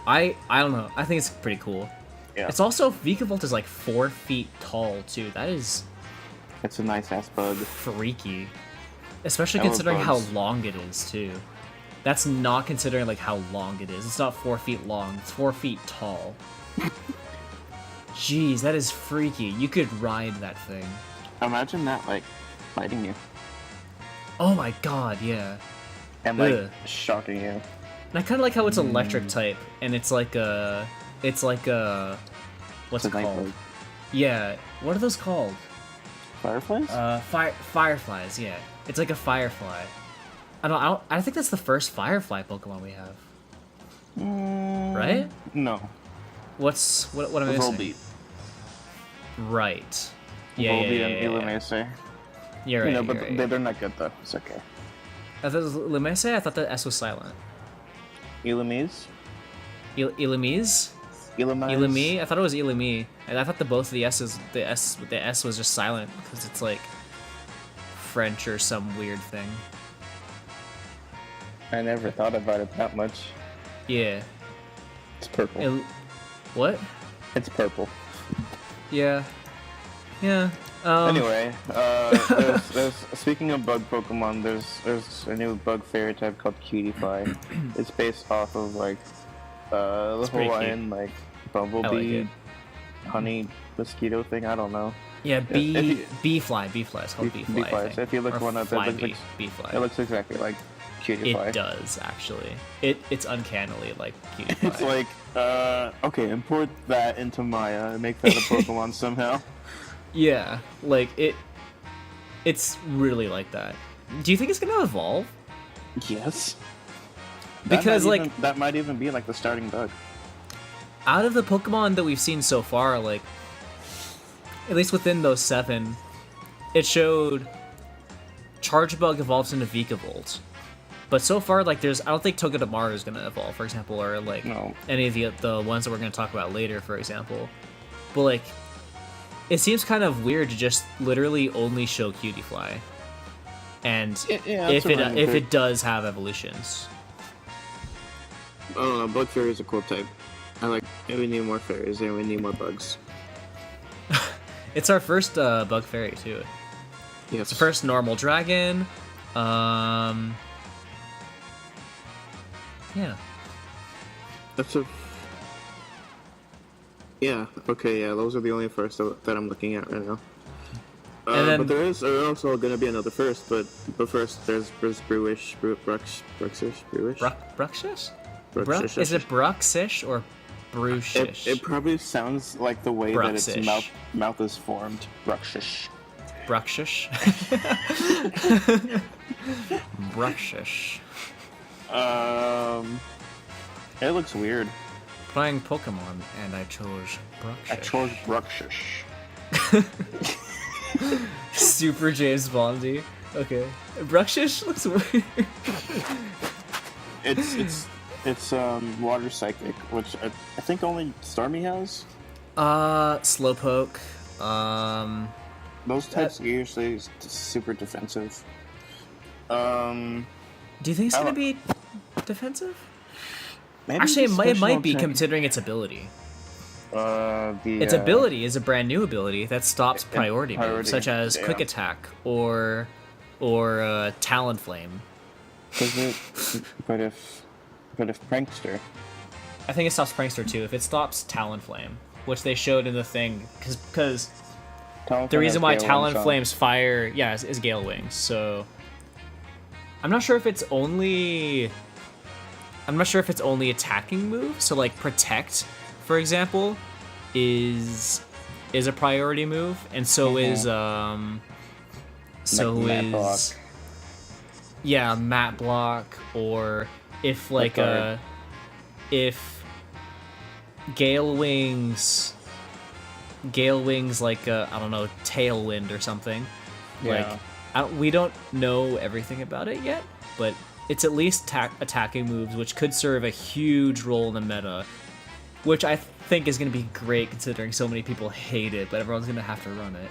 I don't know. I think it's pretty cool. Yeah. It's also Vikavolt is like 4 feet tall too. That is. It's a nice ass bug. Freaky, especially considering how long it is too. That's not considering like how long it is. It's not 4 feet long. It's 4 feet tall. Jeez, that is freaky. You could ride that thing. Imagine that, like, fighting you. Oh my god, yeah. And, like, shocking you. And I kind of like how it's electric type, and it's like a... What's it called? Bug. Yeah, what are those called? Fireflies? Fireflies, yeah. It's like a firefly. I think that's the first firefly Pokemon we have. Right? No. What am I missing? Volbeat. Right. Yeah, and Illumise. You're right. But right. they're not good though. It's okay. I thought it was Illumise. I thought the S was silent. Illumise. Illumise. Illumi. I thought it was Illumi, and I thought both of the S was just silent because it's like French or some weird thing. I never thought about it that much. Yeah. It's purple. What? It's purple. Yeah. Yeah. Anyway, there's speaking of bug Pokemon, there's a new bug fairy type called Cutiefly. It's based off of like the Hawaiian like bumblebee, honey mosquito thing. I don't know. Yeah, bee fly. It's called bee fly. So if you look one up, bee fly. It looks exactly like Cutiefly. It does actually. It's uncannily like Cutiefly. It's like okay, import that into Maya and make that a Pokemon somehow. Yeah, like it's really like that. Do you think it's gonna evolve? Yes. Because that might even be like the starting bug. Out of the Pokemon that we've seen so far, like at least within those 7, it showed Charjabug evolves into Vikavolt. But so far, like, I don't think Togedemaru is gonna evolve, for example, or like any of the ones that we're gonna talk about later, for example. But like, it seems kind of weird to just literally only show Cutiefly, and if it does have evolutions. I don't know. Bug Fairy is a cool type. We need more fairies, and we need more bugs. It's our first bug fairy too. Yes. It's the first normal dragon. Yeah. Yeah, okay, yeah, those are the only first that I'm looking at right now. But there's also going to be another first, but first there's Bruxish. Bruxish? Is it Bruxish or Bruxish? It probably sounds like the way that its mouth is formed. Bruxish. Bruxish? Bruxish. It looks weird. Playing Pokemon, and I chose Bruxish. Super James Bondy. Okay. Bruxish looks weird. It's water psychic, which I think only Stormy has. Slowpoke. Those types are usually super defensive. Do you think it's gonna be defensive? Maybe actually, it might be considering its ability. Its ability is a brand new ability that stops priority moves, such as Quick Attack or Talonflame. But if Prankster, I think it stops Prankster too. If it stops Talonflame, which they showed in the thing, because the reason why Talonflame's fire, is Gale Wings. So I'm not sure if it's only attacking move. So like Protect, for example, is a priority move, and so is Mat Block, or if like if Gale Wings Gale Wings like I don't know, Tailwind or something. Yeah. Like we don't know everything about it yet, but it's at least attacking moves, which could serve a huge role in the meta, which I think is going to be great considering so many people hate it, but everyone's going to have to run it.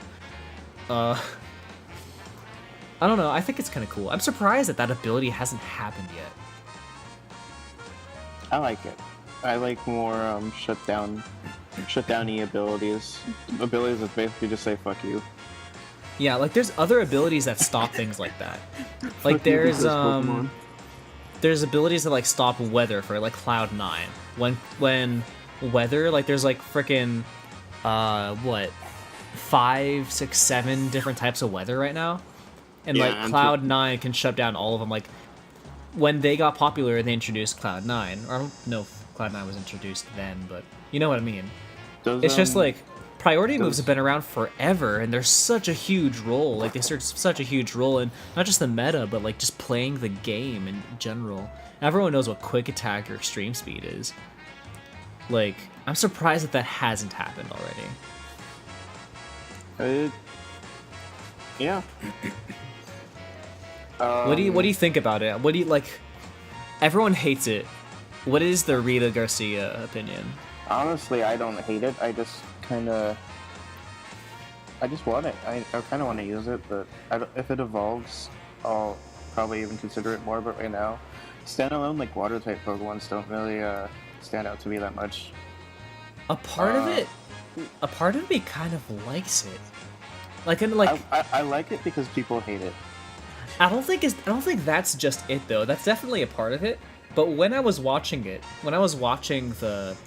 I don't know, I think it's kind of cool. I'm surprised that ability hasn't happened yet. I like it. I like more shutdowny abilities. Abilities that basically just say fuck you. Yeah, like there's other abilities that stop things like that. Like there's abilities that like stop weather for like Cloud9. When weather, like there's like frickin' 5, 6, 7 different types of weather right now. And Yeah, like Cloud9 can shut down all of them. Like when they got popular, they introduced Cloud9. Or I don't know if Cloud9 was introduced then, but you know what I mean. It's just like priority moves have been around forever, and there's such a huge role. Like they serve such a huge role in not just the meta, but like just playing the game in general. Everyone knows what quick attack or extreme speed is. Like I'm surprised that hasn't happened already. Yeah. What do you think about it? What do you like? Everyone hates it. What is the Rita Garcia opinion? Honestly, I don't hate it. I just want it. I kind of want to use it, but if it evolves, I'll probably even consider it more. But right now, standalone like water type Pokemons don't really stand out to me that much. A part of me kind of likes it. Like, I like it because people hate it. I don't think that's just it though. That's definitely a part of it. But when I was watching the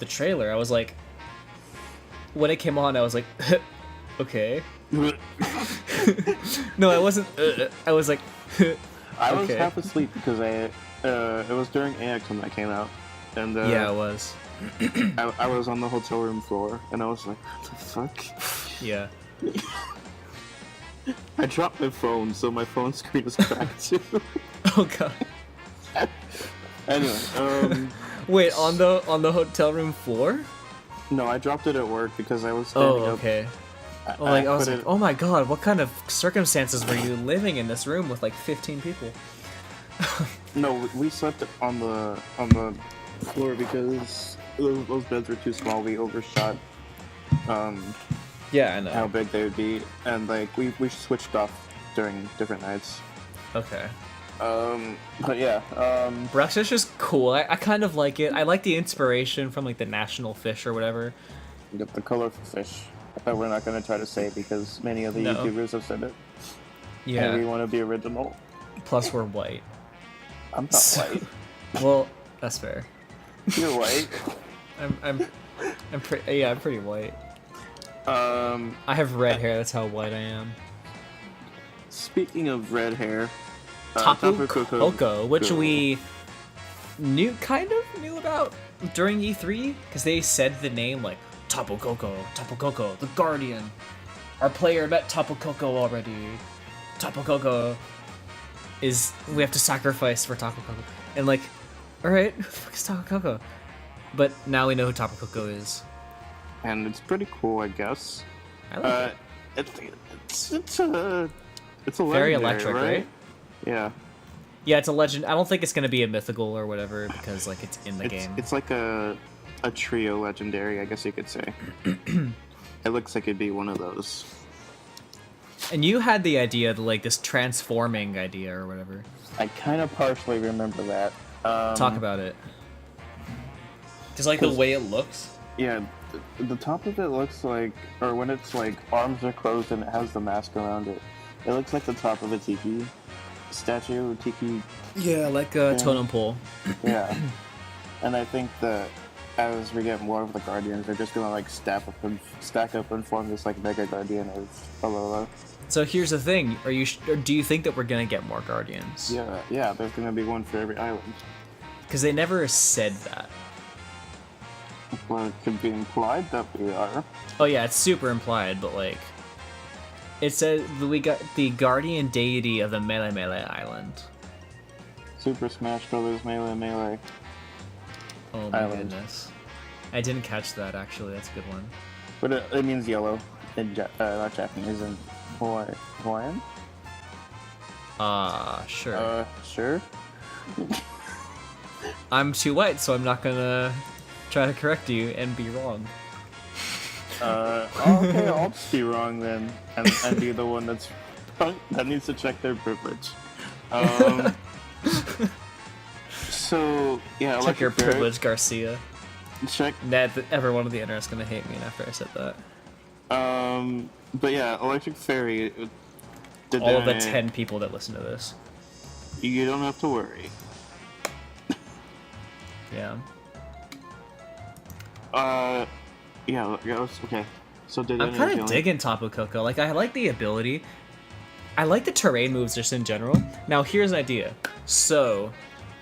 trailer, I was like, when it came on, I was like, okay. No, I wasn't. I was like, I was okay. half asleep because it was during AX when that came out, and yeah, it was. I was on the hotel room floor, and I was like, what the fuck? Yeah. I dropped my phone, so my phone screen is cracked too. Oh god. Anyway, wait, on the hotel room floor? No, I dropped it at work because I was standing up. Okay. I was like, oh my god, what kind of circumstances were you living in this room with like 15 people? No, we slept on the floor because those beds were too small. We overshot. Yeah, I know. How big they would be, and like we switched off during different nights. Okay. But yeah. Bruxish is cool. I kind of like it. I like the inspiration from like the national fish or whatever. You got the colorful fish that we're not going to try to say because many of the YouTubers have said it. Yeah. And we want to be original. Plus, we're white. I'm not white. Well, that's fair. You're white. I'm pretty white. I have red hair. That's how white I am. Speaking of red hair, Tapu Koko, which we kind of knew about during E3 because they said the name like Tapu Koko, the Guardian. Our player met Tapu Koko already. Tapu Koko we have to sacrifice for Tapu Koko, and like, all right, who the fuck is Tapu Koko? But now we know who Tapu Koko is. And it's pretty cool, I guess. I like it. It's a very electric, right? Yeah. Yeah, it's a legend. I don't think it's gonna be a mythical or whatever because like it's in the game. It's like a trio legendary, I guess you could say. It looks like it'd be one of those. And you had the idea, like this transforming idea or whatever. I kind of partially remember that. Talk about it. Because like the way it looks. Yeah, the top of it looks like, or when it's like arms are closed and it has the mask around it, it looks like the top of a tiki statue, tiki. Yeah, like a totem pole. Yeah, and I think that as we get more of the Guardians, they're just gonna like stack up and form this like mega Guardian of Alola. So here's the thing: do you think that we're gonna get more Guardians? Yeah, there's gonna be one for every island. Because they never said that. Well, it could be implied that we are. Oh yeah, it's super implied, but like, it says we got the guardian deity of the Melee Island. Super Smash Bros. Melee. Oh my goodness. I didn't catch that actually, that's a good one. But it means yellow in not Japanese, in Hawaiian. Sure. Sure. I'm too white, so I'm not gonna try to correct you and be wrong. Okay, I'll just be wrong then, and be the one that needs to check their privilege. So yeah, Check your Electric Fairy. privilege, Garcia. Check. Everyone on the internet's gonna hate me after I said that. But yeah, Electric Fairy. All of the 10 people that listen to this. You don't have to worry. Yeah. Yeah. Okay. So I'm kind of digging Tapu Koko. Like, I like the ability. I like the terrain moves just in general. Now, here's an idea. So,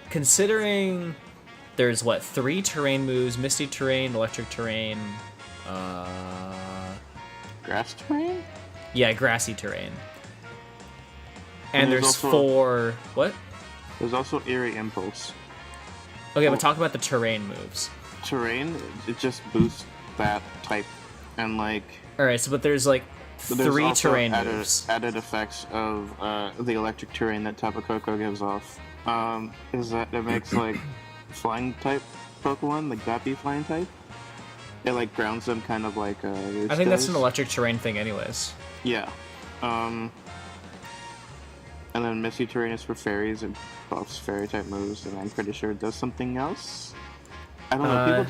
considering there's, 3 terrain moves? Misty terrain, electric terrain, grass terrain? Yeah, grassy terrain. And there's also 4... What? There's also Eerie Impulse. Okay, but talk about the terrain moves. Terrain, it just boosts that type. And, Alright, so but there's, 3 terrain moves. Added effects of the electric terrain that Tapu Koko gives off. Is that it makes, flying type Pokemon, Zappy flying type. It, grounds them kind of like I think that's an electric terrain thing anyways. Yeah. And then Misty Terrain is for fairies, and buffs fairy type moves, and I'm pretty sure it does something else. I don't know,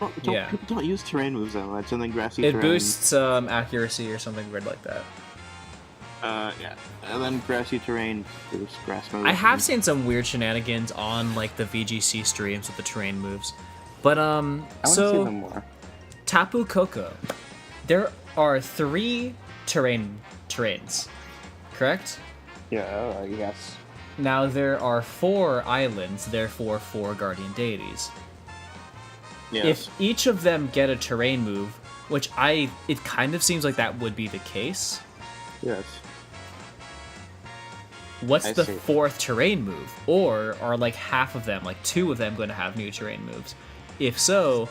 people don't use terrain moves that much, and then Grassy Terrain... It boosts accuracy or something weird like that. Yeah. And then Grassy Terrain boosts grass moves. I have seen some weird shenanigans on, the VGC streams with the terrain moves. But, I want to see them more. Tapu Koko. There are 3 terrains, correct? Yeah, yes. Now there are 4 islands, therefore 4 guardian deities. Yes. If each of them get a terrain move, which it kind of seems like that would be the case. Yes. What's the 4th terrain move? Or are half of them, 2 of them, going to have new terrain moves? If so,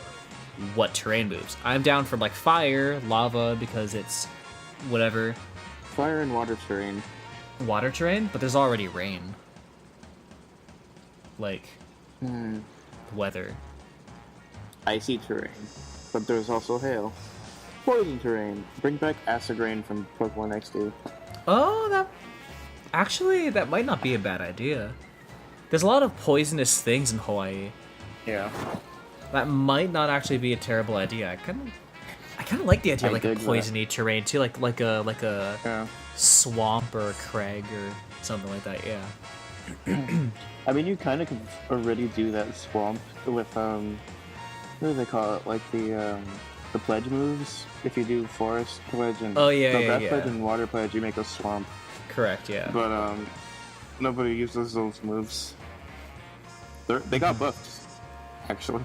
what terrain moves? I'm down for fire, lava, because it's whatever. Fire and water terrain. Water terrain? But there's already rain. Weather. Icy terrain. But there's also hail. Poison terrain. Bring back acid rain from Pokemon XD. Oh, that might not be a bad idea. There's a lot of poisonous things in Hawaii. Yeah. That might not actually be a terrible idea. I kind of like the idea of a poisony terrain too, like a swamp or a crag or something like that. Yeah. I mean, you kind of could already do that swamp with what do they call it? The pledge moves. If you do forest pledge and grass pledge and water pledge, you make a swamp. Correct. Yeah. But nobody uses those moves. They got buffed, actually.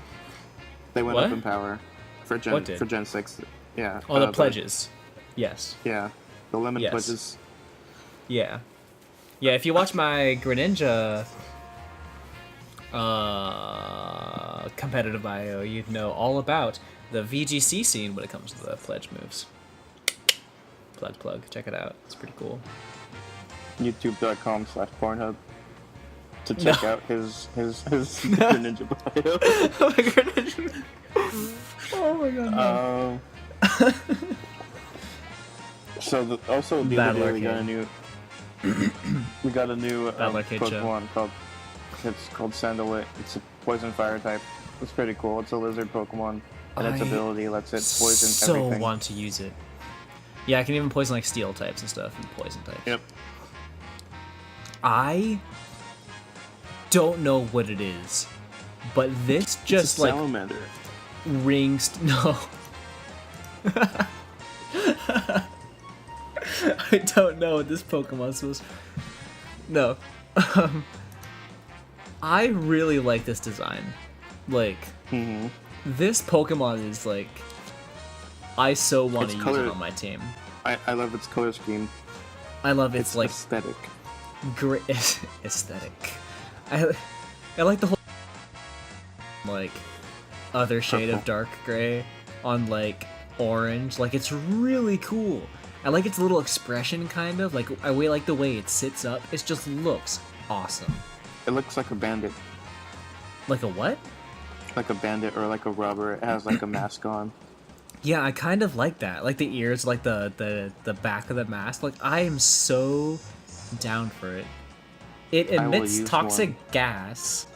They went up in power for Gen 6. Yeah. Oh, the pledges. Yes. Yeah. The lemon pledges. Yeah. Yeah, if you watch my Greninja competitive bio, you'd know all about the VGC scene when it comes to the pledge moves. Plug. Check it out. It's pretty cool. YouTube.com/Pornhub to check out his Greninja bio. Oh my god. So the other day we got a new Pokemon called Sandalwood. It's a poison fire type. It's pretty cool. It's a lizard Pokemon, and its ability lets it poison everything. So want to use it. Yeah, I can even poison steel types and stuff and poison types. Yep. I don't know what it is, but this just salamander. Rings. No. I don't know what this Pokemon's supposed. No. I really like this design. This Pokemon is I so want to use it on my team. I love its color scheme. I love its aesthetic. Great aesthetic. I like the whole other shade of dark gray on orange. Like, it's really cool. I like its little expression, kind of. Like, I really like the way it sits up. It just looks awesome. It looks like a bandit. Like a what? Like a bandit or like a robber. It has like a mask on. Yeah, I kind of like that. Like the ears, like the back of the mask. Like, I am so down for it. It emits toxic gas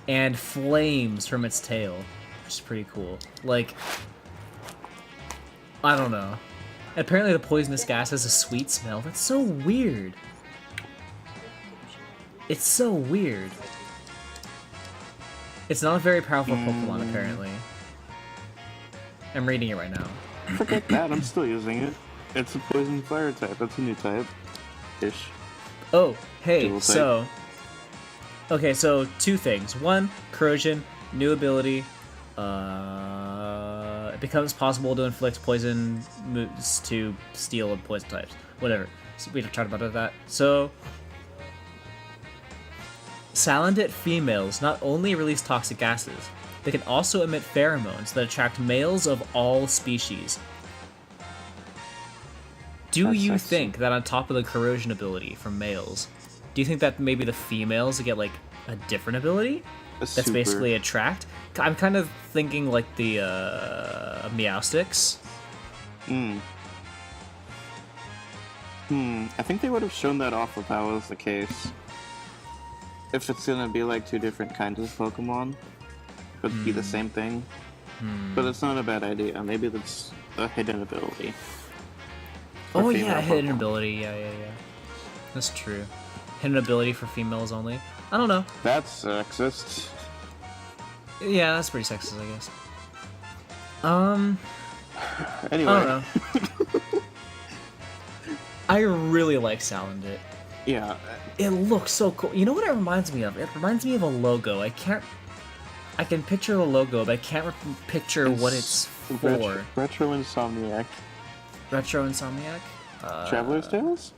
and flames from its tail, which is pretty cool. Like, I don't know. Apparently the poisonous gas has a sweet smell. That's so weird. It's so weird. It's not a very powerful Pokemon, apparently. I'm reading it right now. Forget that, I'm still using it. It's a poison fire type. That's a new type. Ish. Oh, hey, so... Okay, so 2 things. 1, corrosion, new ability. It becomes possible to inflict poison moves to steel and poison types. Whatever. So we talked about that. So... Salandit females not only release toxic gases, they can also emit pheromones that attract males of all species. Do you think that on top of the corrosion ability from males, do you think that maybe the females get like a different ability that's basically attract? I'm kind of thinking like the Meowsticks. I think they would have shown that off if that was the case. If it's gonna be like 2 different kinds of Pokemon, it would be the same thing. But it's not a bad idea. Maybe that's a hidden ability. Oh yeah, hidden ability. Yeah. That's true. Hidden ability for females only. I don't know. That's sexist. Yeah, that's pretty sexist, I guess. Anyway. I don't know. I really like Salandit. Yeah. It looks so cool. You know what it reminds me of? It reminds me of a logo. I can picture the logo, but I can't picture what it's for. Retro Insomniac. Retro Insomniac? Traveler's Tales?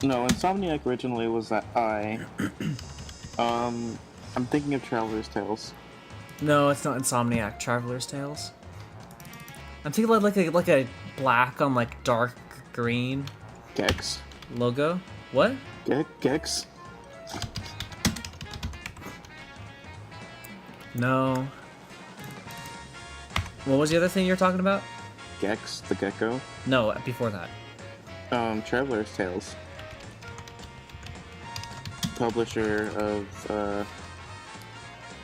No, Insomniac originally was that eye. I'm thinking of Traveler's Tales. No, it's not Insomniac. Traveler's Tales. I'm thinking like a black on like dark green. Gex. Logo? What? Gex. No. What was the other thing you were talking about? Gex, the gecko. No, before that. Traveler's Tales. Publisher of,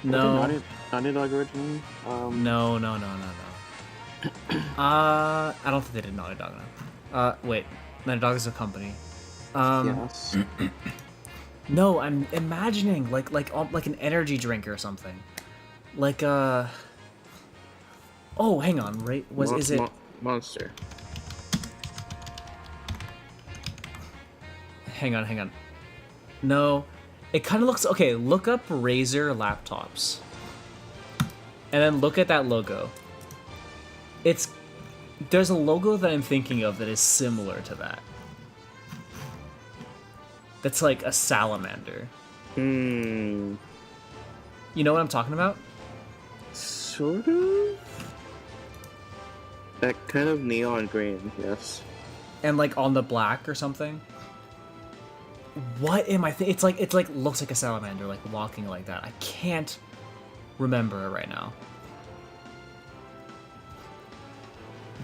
No. Naughty Dog originally? No. I don't think they did Naughty Dog now. Wait. Naughty Dog is a company. Yes. No, I'm imagining like an energy drink or something. Like oh, hang on, right? Is it Monster? Hang on. No, it kind of looks okay. Look up Razer laptops, and then look at that logo. There's a logo that I'm thinking of that is similar to that. That's like a salamander. You know what I'm talking about? Sort of. That kind of neon green, yes. And like on the black or something. What am I thinking? It's like looks like a salamander, like walking like that. I can't remember it right now.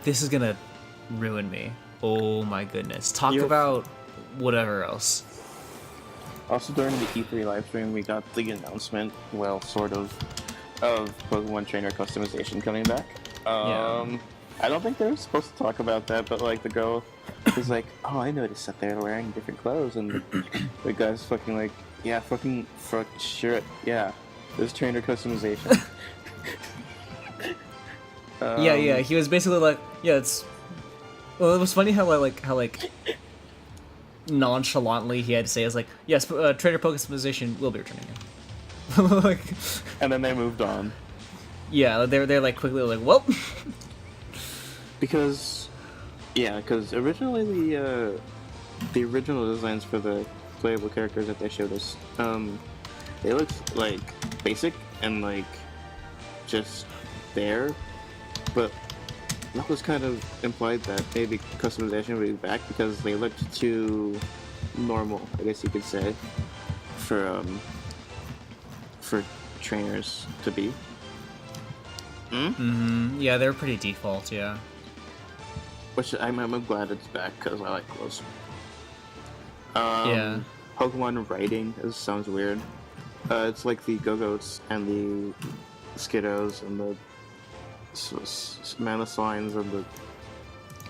This is gonna ruin me. Oh my goodness. Talk about whatever else. Also, during the E3 livestream, we got the announcement, well, sort of Pokemon Trainer customization coming back. I don't think they were supposed to talk about that, but like the girl was like, "Oh, I noticed that they're wearing different clothes," and the guy's fucking like, "Yeah, sure, yeah, there's trainer customization." Yeah. He was basically like, "Yeah, it's." Well, it was funny how nonchalantly he had to say, "It's like, yes, trainer customization will be returning." Like, and then they moved on. Yeah, they're like quickly like, "Well." Because originally the original designs for the playable characters that they showed us, they looked like basic and like just there, But that was kind of implied that maybe customization would be back because they looked too normal, I guess you could say, for trainers to be. Yeah, they're pretty default, yeah. Which I'm glad it's back because I like those. Yeah. Pokemon writing sounds weird. It's like the Go-Goats and the Skiddos and the Manaswines and the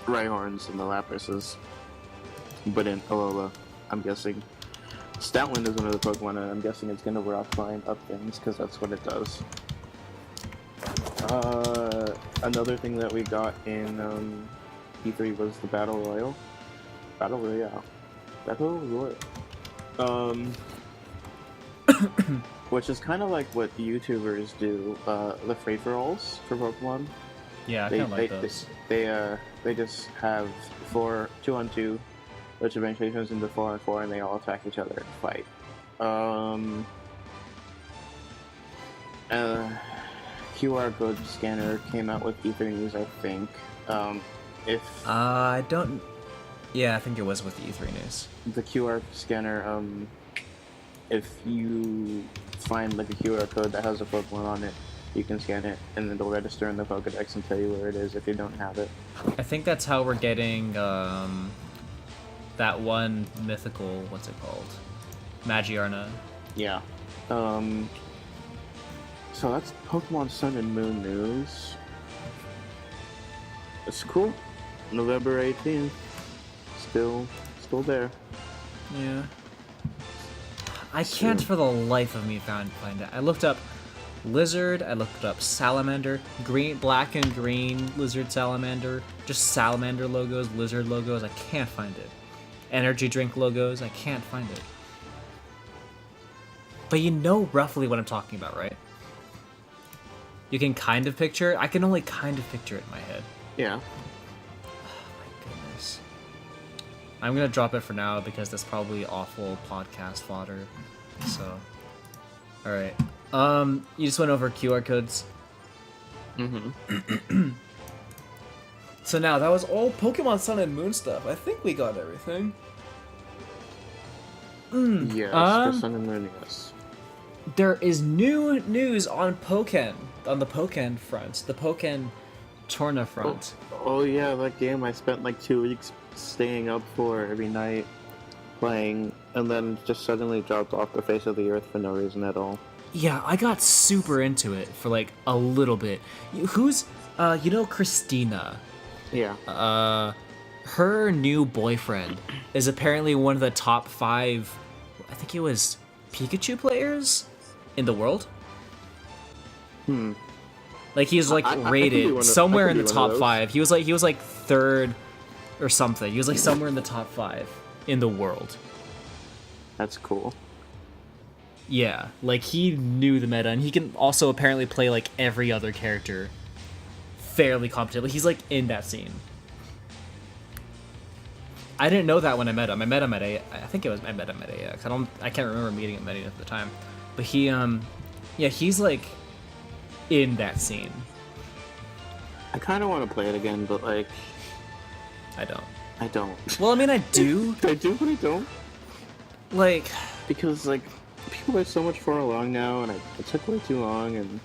Rhyhorns and the Laprases. But in Alola, I'm guessing. Stoutland is one of the Pokemon, and I'm guessing it's gonna rock climb up things because that's what it does. Another thing that we got in E3 was the Battle Royale. Battle Royale. Which is kind of like what YouTubers do, the free-for-alls for Pokemon. Yeah, I kind of like those. They just have 2-on-2, which eventually turns into 4-on-4, and they all attack each other and fight. QR code scanner came out with E3 news, I think. I don't... Yeah, I think it was with the E3 news. The QR scanner, if you find like a QR code that has a Pokemon on it, you can scan it, and it'll register in the Pokedex and tell you where it is if you don't have it. I think that's how we're getting that one mythical, what's it called? Magiarna. Yeah. So that's Pokemon Sun and Moon news. It's cool. November 18th. Still there. Yeah. I can't for the life of me find it. I looked up Lizard, I looked up Salamander, black and green Lizard Salamander, just Salamander logos, Lizard logos, I can't find it. Energy drink logos, I can't find it. But you know roughly what I'm talking about, right? You can kind of picture it. I can only kind of picture it in my head. Yeah. Oh my goodness. I'm gonna drop it for now because that's probably awful podcast fodder. So, all right. You just went over QR codes. Mm-hmm. So now that was all Pokemon Sun and Moon stuff. I think we got everything. Yes, for Sun and Moon, yes. There is new news on Pokken, on the Pokken front, the Pokken Torna front. Oh yeah, that game I spent like 2 weeks staying up for every night playing, and then just suddenly dropped off the face of the earth for no reason at all. Yeah, I got super into it for like a little bit. Who's, you know Christina? Yeah. Her new boyfriend is apparently one of the top 5, I think it was Pikachu players in the world. Like he's like rated somewhere in the top 5. He was like 3rd or something. He was like somewhere in the top 5 in the world. That's cool. Yeah, like he knew the meta, and he can also apparently play like every other character fairly competently. He's like in that scene. I didn't know that when I met him. I met him at I met him at AX. I can't remember meeting him at the time. But he yeah, he's like in that scene. I kind of want to play it again, but like I don't. Well, I mean, I do. I do, but I don't. Like, because like people are so much far along now, and it took way too long. And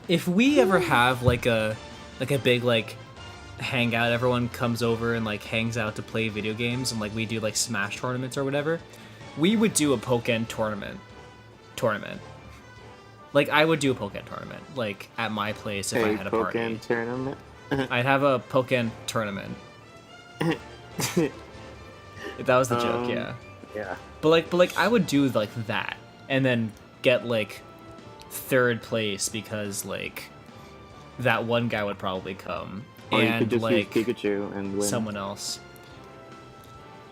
if we ever have like a big like hangout, everyone comes over and like hangs out to play video games, and like we do like Smash tournaments or whatever, we would do a Pokken tournament. Like I would do a Pokken tournament, like at my place if I had a party. Pokken tournament. I'd have a Pokken tournament. That was the joke, yeah. Yeah. But like I would do like that, and then get like 3rd place because like that one guy would probably come, or and you could just like use Pikachu and win. Someone else.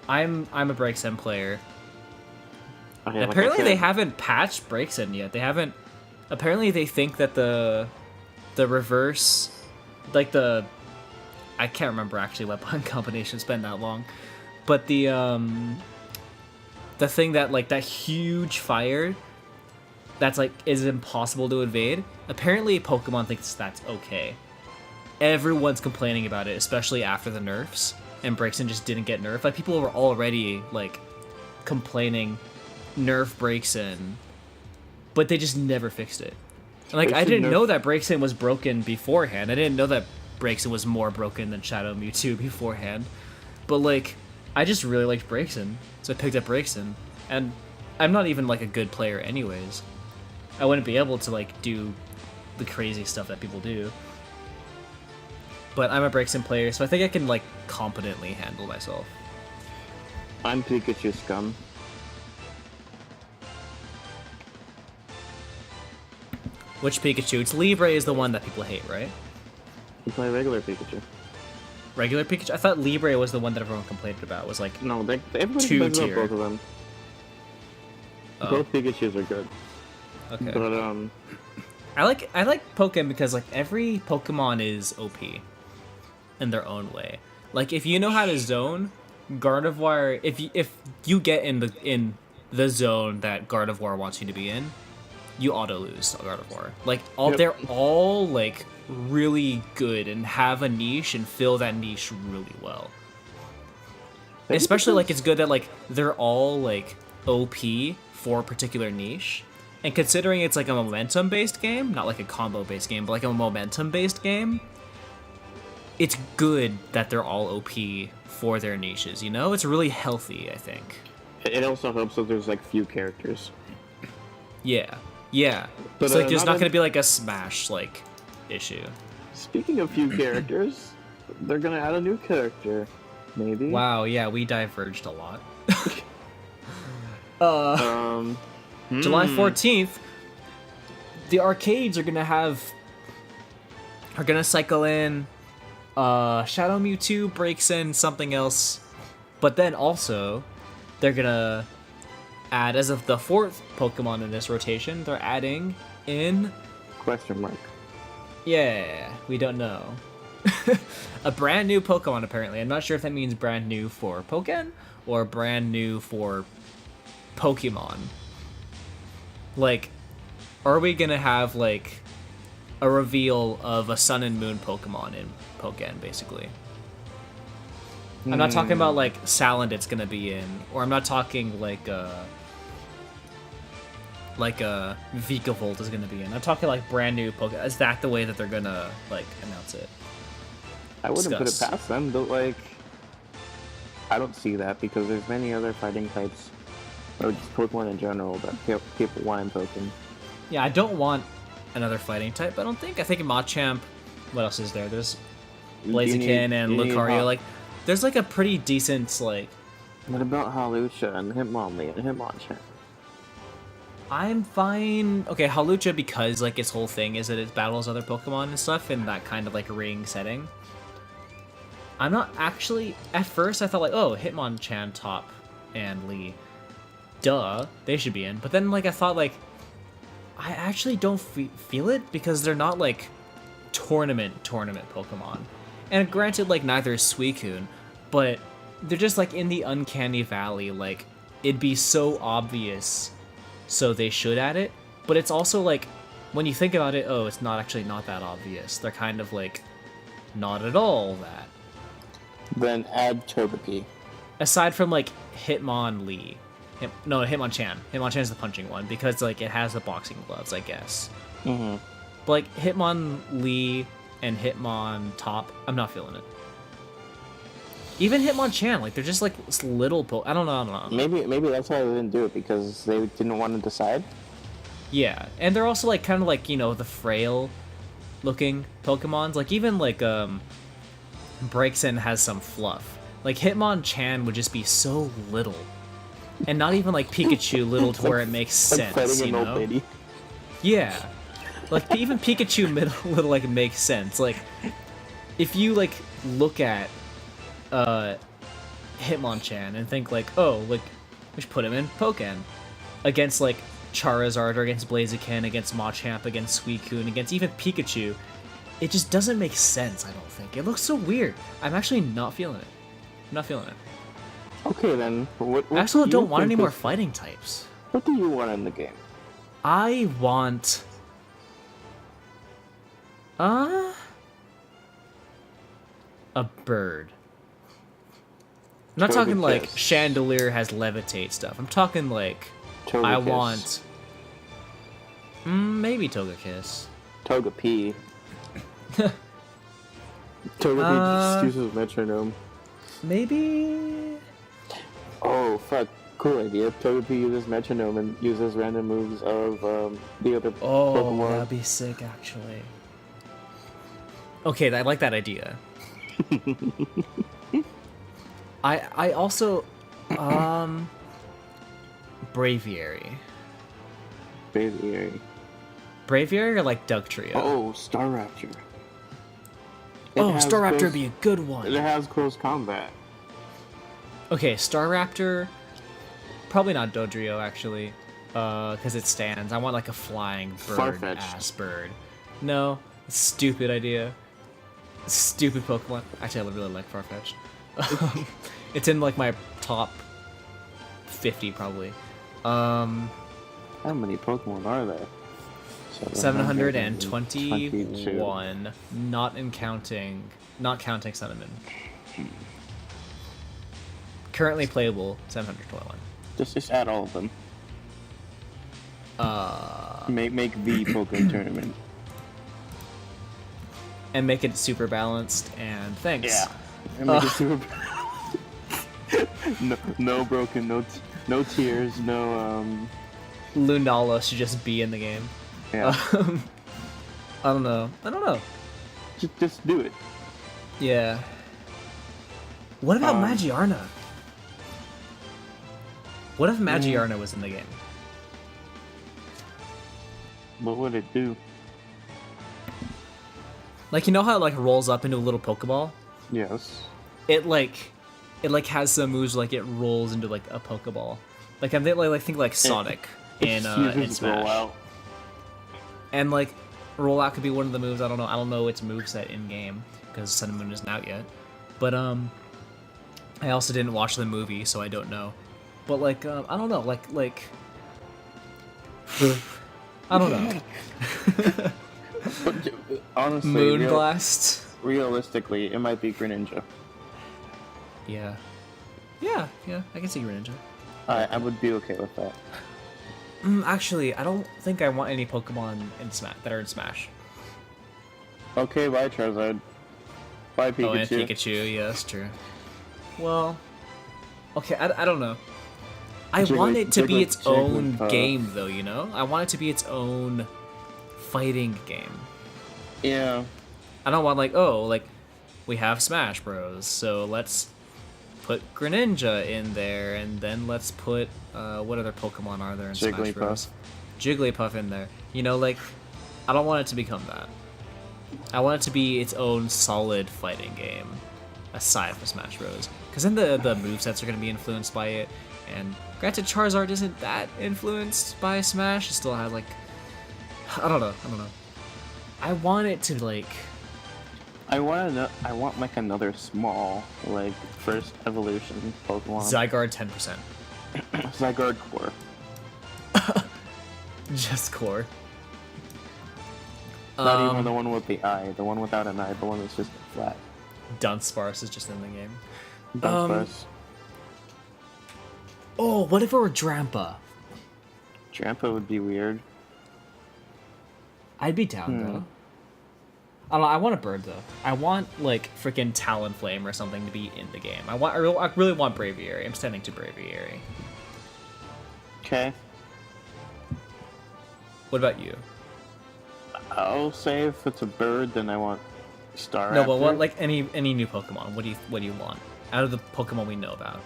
I'm a Breaksin player. Okay, and apparently they haven't patched Breaksin yet. They haven't. Apparently they think that the reverse, like the, I can't remember actually what button combination's been that long, but the thing that like that huge fire that's like is impossible to evade. Apparently Pokemon thinks that's okay. everyone's complaining about it, especially after the nerfs, and Braixen just didn't get nerfed. Like, people were already, like, complaining, nerf Braixen, but they just never fixed it. And, like, I didn't know that Braixen was broken beforehand. I didn't know that Braixen was more broken than Shadow Mewtwo beforehand. But, like, I just really liked Braixen, so I picked up Braixen. And I'm not even, like, a good player anyways. I wouldn't be able to, like, do the crazy stuff that people do. But I'm a Braixen player, so I think I can, like, competently handle myself. I'm Pikachu scum. Which Pikachu? It's Libre is the one that people hate, right? You play regular Pikachu. Regular Pikachu? I thought Libre was the one that everyone complained about. It was like no, everybody complains about both of them. Oh. Both Pikachus are good. Okay. But I like Pokken because like every Pokemon is OP in their own way. Like if you know how to zone, Gardevoir, if you get in the zone that Gardevoir wants you to be in, you auto lose Gardevoir. Like they're all like really good and have a niche and fill that niche really well. Especially like it's good that like they're all like OP for a particular niche. And considering it's like a momentum-based game, not like a combo-based game, but like a momentum-based game, it's good that they're all OP for their niches, you know? It's really healthy, I think. It also helps that there's like few characters. Yeah. But so like there's not going to be like a Smash like issue. Speaking of few characters, they're going to add a new character, maybe. Wow, yeah, we diverged a lot. July 14th, the arcades are gonna cycle in Shadow Mewtwo, Braixen, something else, but then also they're gonna add, as of the 4th Pokemon in this rotation, they're adding in question mark. Yeah, we don't know. A brand new Pokemon apparently. I'm not sure if that means brand new for Pokken or brand new for Pokemon. Like, are we gonna have, like, a reveal of a Sun and Moon Pokemon in Pokken, basically? I'm not talking about, like, Salandit's gonna be in, or I'm not talking, like a Vikavolt is gonna be in. I'm talking, like, brand new Pokemon. Is that the way that they're gonna, like, announce it? I wouldn't put it past them, but, like, I don't see that, because there's many other fighting types. Or just Pokemon in general that people want in Pokken. Yeah, I don't want another fighting type, I don't think. I think Machamp, what else is there? There's Blaziken and Lucario. Like, there's like a pretty decent, like... What about Hawlucha and Hitmonlee and Hitmonchan? I'm fine... Okay, Hawlucha, because like its whole thing is that it battles other Pokemon and stuff in that kind of like ring setting. I'm not actually... At first I thought like, oh, Hitmonchan top and Lee. Duh, they should be in. But then, like, I thought, like, I actually don't feel it because they're not, like, tournament Pokemon. And granted, like, neither is Suicune, but they're just, like, in the uncanny valley. Like, it'd be so obvious, so they should add it. But it's also, like, when you think about it, oh, it's not that obvious. They're kind of, like, not at all that. Then add Togepi. Aside from, like, Hitmonlee. Hitmonchan. Hitmonchan is the punching one because like it has the boxing gloves, I guess. Mm-hmm. But like Hitmonlee and Hitmon top, I'm not feeling it. Even Hitmonchan, like they're just like little I don't know. Maybe that's why they didn't do it, because they didn't want to decide. Yeah, and they're also like kind of like, you know, the frail looking Pokemons. Like even like Braixen has some fluff. Like Hitmonchan would just be so little. And not even like Pikachu little to where it makes sense, you know? Yeah. Like even Pikachu little like makes sense. Like if you like look at Hitmonchan and think like, oh, like we should put him in Pokken against like Charizard or against Blaziken, against Machamp, against Suicune, against even Pikachu, it just doesn't make sense, I don't think. It looks so weird. I'm actually not feeling it. I'm not feeling it. Okay, then. What I also don't want any more fighting types. What do you want in the game? I want... A bird. I'm not talking like Togekiss. chandelier has levitate stuff. I'm talking like I Togekiss. want maybe Togekiss. Togepi. Togepi just uses metronome. Maybe. Oh fuck! Cool idea. Togepi uses metronome and uses random moves of the other Oh, Pokemon. that'd be sick actually. Okay, I like that idea. I also Braviary. Braviary. Braviary or like Dugtrio? Oh, Staraptor. Oh, Staraptor would be a good It one. has close combat. Okay, Staraptor, probably not Dodrio actually, because it stands. I want like a flying bird Farfetch'd. ass bird. No, stupid idea. Stupid Pokemon. Actually, I really like Farfetch'd. It's in like my top 50 probably. How many Pokemon are there? 721, not counting Cinnamon. Currently playable 721. Just add all of them. Make the Pokemon tournament. And make it super balanced, and thanks. Yeah. And make it super. no broken, no tears, no Lunala should just be in the game. Yeah. I don't know. Just do it. Yeah. What about Magiarna? What if Magiarna was in the game? What would it do? Like, you know how it like rolls up into a little Pokeball? Yes. It has some moves like it rolls into like a Pokeball. Like I think like Sonic in Smash. Rollout. And like rollout could be one of the moves. I don't know its moveset in game because Sun and Moon isn't out yet. But I also didn't watch the movie, so I don't know. But like I don't know, like I don't know. But honestly, Moonblast. realistically, it might be Greninja. Yeah, I can see Greninja. I would be okay with that. Actually, I don't think I want any Pokemon in Smash that are in Smash. Okay, bye Charizard. Bye Pikachu. Oh, and Pikachu, yeah, that's true. Well, okay, I don't know. I want it to be its own game, though, you know? I want it to be its own fighting game. Yeah. I don't want, like, oh, like, we have Smash Bros, so let's put Greninja in there, and then let's put, what other Pokemon are there in Smash Bros? Jigglypuff in there. You know, like, I don't want it to become that. I want it to be its own solid fighting game, aside from Smash Bros. Because then the movesets are going to be influenced by it, and granted, Charizard isn't that influenced by Smash. It still has, like, I don't know. I want it to, like... I want like another small, like, first evolution Pokemon. Zygarde 10%. Zygarde Core. Just core. Not even the one with the eye, the one without an eye, the one that's just flat. Dunsparce is just in the game. Dunsparce. Oh, what if it were Drampa? Drampa would be weird. I'd be down, though. I don't know, I want a bird, though. I want, like, freaking Talonflame or something to be in the game. I really want Braviary. I'm standing to Braviary. Okay. What about you? I'll say if it's a bird, then I want Staraptor. No, but what, like, any new Pokemon? What do you want? Out of the Pokemon we know about.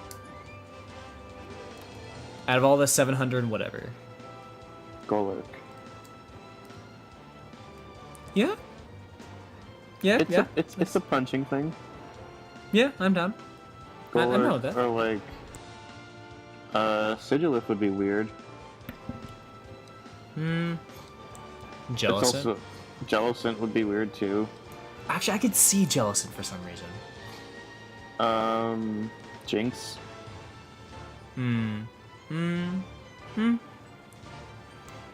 Out of all the 700 and whatever. Golurk. Yeah? Yeah, It's a punching thing. Yeah, I'm down. I Golurk, know that. Or like, Sigilif would be weird. Jellicent? Jellicent would be weird too. Actually, I could see Jellicent for some reason. Jinx.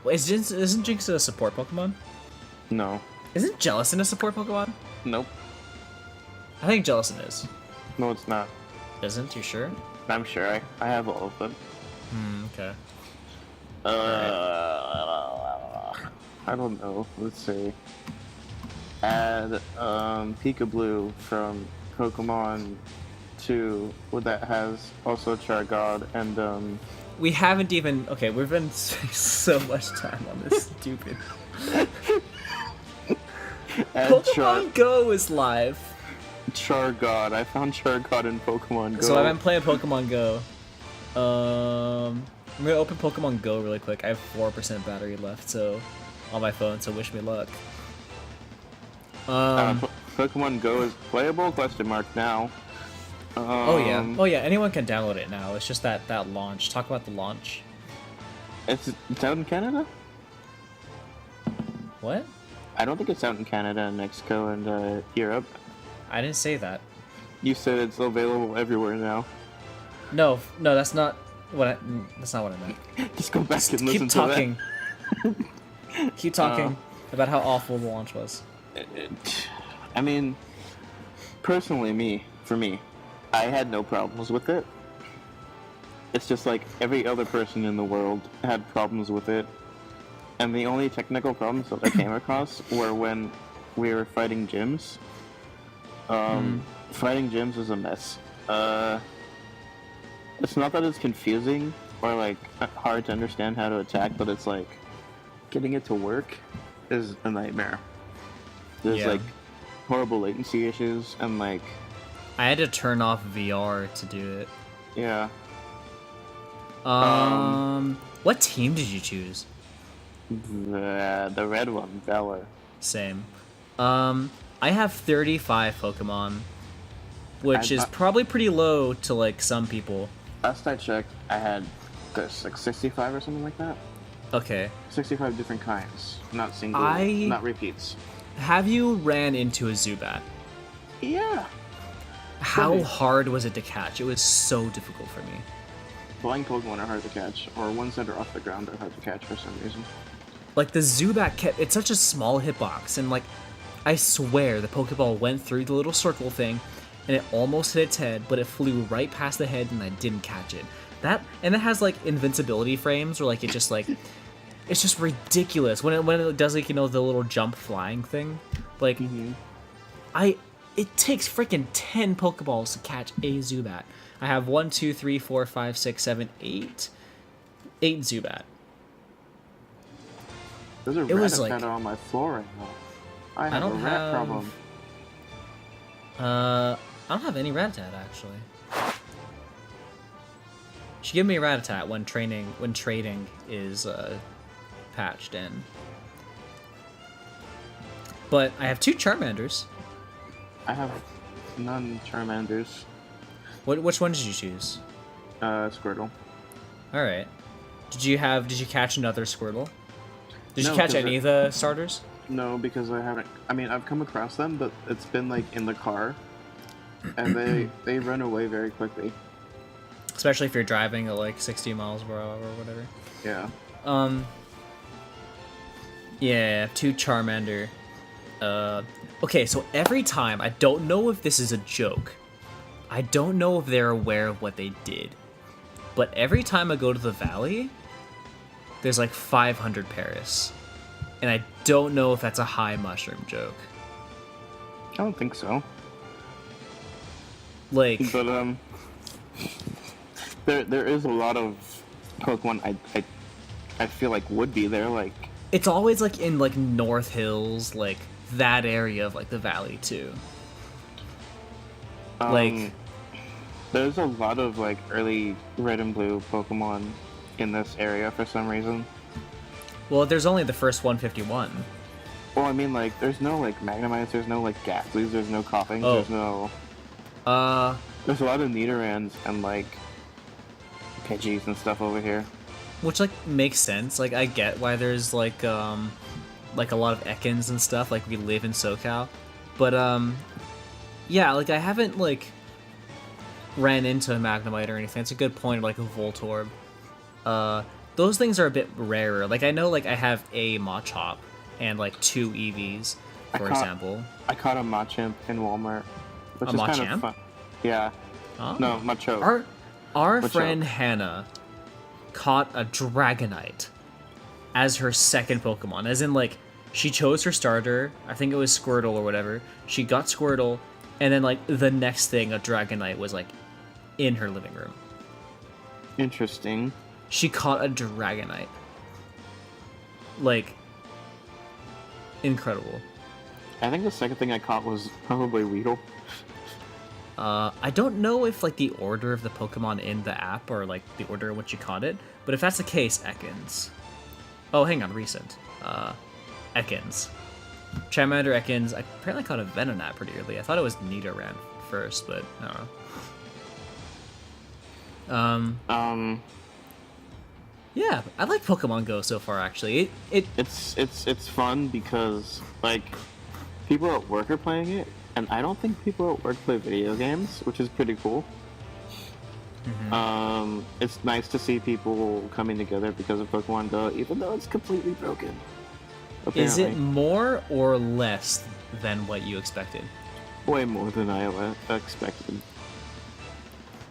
Well, isn't Jinx a support Pokemon? No. Isn't Jellicent a support Pokemon? Nope. I think Jellicent is. No, it's not. Isn't? You sure? I'm sure. I have all of them. Okay. I don't know. Let's see. Add Pikablu from Pokemon 2 that has also Chargod and We haven't even... Okay, we've been spending so much time on this stupid... Pokemon Go is live. Chargod. I found Chargod in Pokemon Go. So I've been playing Pokemon Go. I'm gonna open Pokemon Go really quick. I have 4% battery left, so on my phone. So wish me luck. Pokemon Go is playable? Question mark now. Oh yeah. Anyone can download it now. It's just that launch. Talk about the launch. It's out in Canada? What? I don't think it's out in Canada and Mexico and Europe. I didn't say that. You said it's available everywhere now. No, that's not what I meant. Just go back and listen Keep to talking. Keep talking about how awful the launch was. I mean, personally, for me, I had no problems with it. It's just like every other person in the world had problems with it. And the only technical problems that I came across were when we were fighting gyms. Fighting gyms is a mess. It's not that it's confusing or like hard to understand how to attack, but it's like getting it to work is a nightmare. There's like horrible latency issues and like I had to turn off VR to do it. Yeah. What team did you choose? The red one, Valor. Same. I have 35 Pokemon, which is probably pretty low to like some people. Last I checked, I had like 65 or something like that. Okay. 65 different kinds, not single, not repeats. Have you ran into a Zubat? Yeah. How hard was it to catch? It was so difficult for me. Flying Pokemon are hard to catch, or ones that are off the ground are hard to catch for some reason. Like the Zubat it's such a small hitbox, and like I swear the Pokeball went through the little circle thing, and it almost hit its head, but it flew right past the head, and I didn't catch it. And it has like invincibility frames, or like it just like it's just ridiculous when it does like the little jump flying thing. Like it takes freaking 10 Pokeballs to catch a Zubat. I have 1, 2, 3, 4, 5, 6, 7, 8 Zubat. There's a rat on my floor right now. I have a rat problem. I don't have any Rattata actually. She give me a Rattata when trading is patched in. But I have 2 Charmanders. I have none Charmanders. Which one did you choose? Squirtle. All right. Did you catch another Squirtle? Did you catch any of the starters? No, because I haven't. I mean, I've come across them, but it's been like in the car, and they run away very quickly. Especially if you're driving at like 60 miles per hour or whatever. Yeah. Yeah, 2 Charmander. Okay, so every time, I don't know if this is a joke. I don't know if they're aware of what they did. But every time I go to the valley, there's like 500 Paris. And I don't know if that's a high mushroom joke. I don't think so. Like... But, there is a lot of Pokemon I feel like would be there, like... It's always like in like North Hills, like that area of like the valley too. Like... There's a lot of like early red and blue Pokemon in this area for some reason. Well, there's only the first 151. Well, I mean, like, there's no like Magnemites, there's no like Gastlys, there's no Coughings, there's no... There's a lot of Nidorans and like Pidgeys and stuff over here. Which like makes sense. Like I get why there's like a lot of Ekans and stuff. Like we live in SoCal, but yeah, like I haven't like ran into a Magnemite or anything. It's a good point. Like a Voltorb. Those things are a bit rarer. Like I know like I have a Machop and like 2 EVs, for example. I caught a Machamp in Walmart. which A is kind Machamp? of fun. Yeah. Oh. No, Macho. Our Macho. friend Hannah caught a Dragonite as her second Pokemon. As in, like, she chose her starter. I think it was Squirtle or whatever. She got Squirtle, and then, like, the next thing, a Dragonite was, like, in her living room. Interesting. She caught a Dragonite. Like, incredible. I think the second thing I caught was probably Weedle. I don't know if, like, the order of the Pokemon in the app or, like, the order in which you caught it, but if that's the case, Ekans. Oh, hang on, recent. Ekans. Charmander, Ekans. I apparently caught a Venonat pretty early. I thought it was Nidoran first, but I don't know. Yeah, I like Pokemon Go so far, actually. It's fun because, like, people at work are playing it, and I don't think people at work play video games, which is pretty cool. Mm-hmm. It's nice to see people coming together because of Pokemon Go, even though it's completely broken. Apparently. Is it more or less than what you expected? Way more than I expected.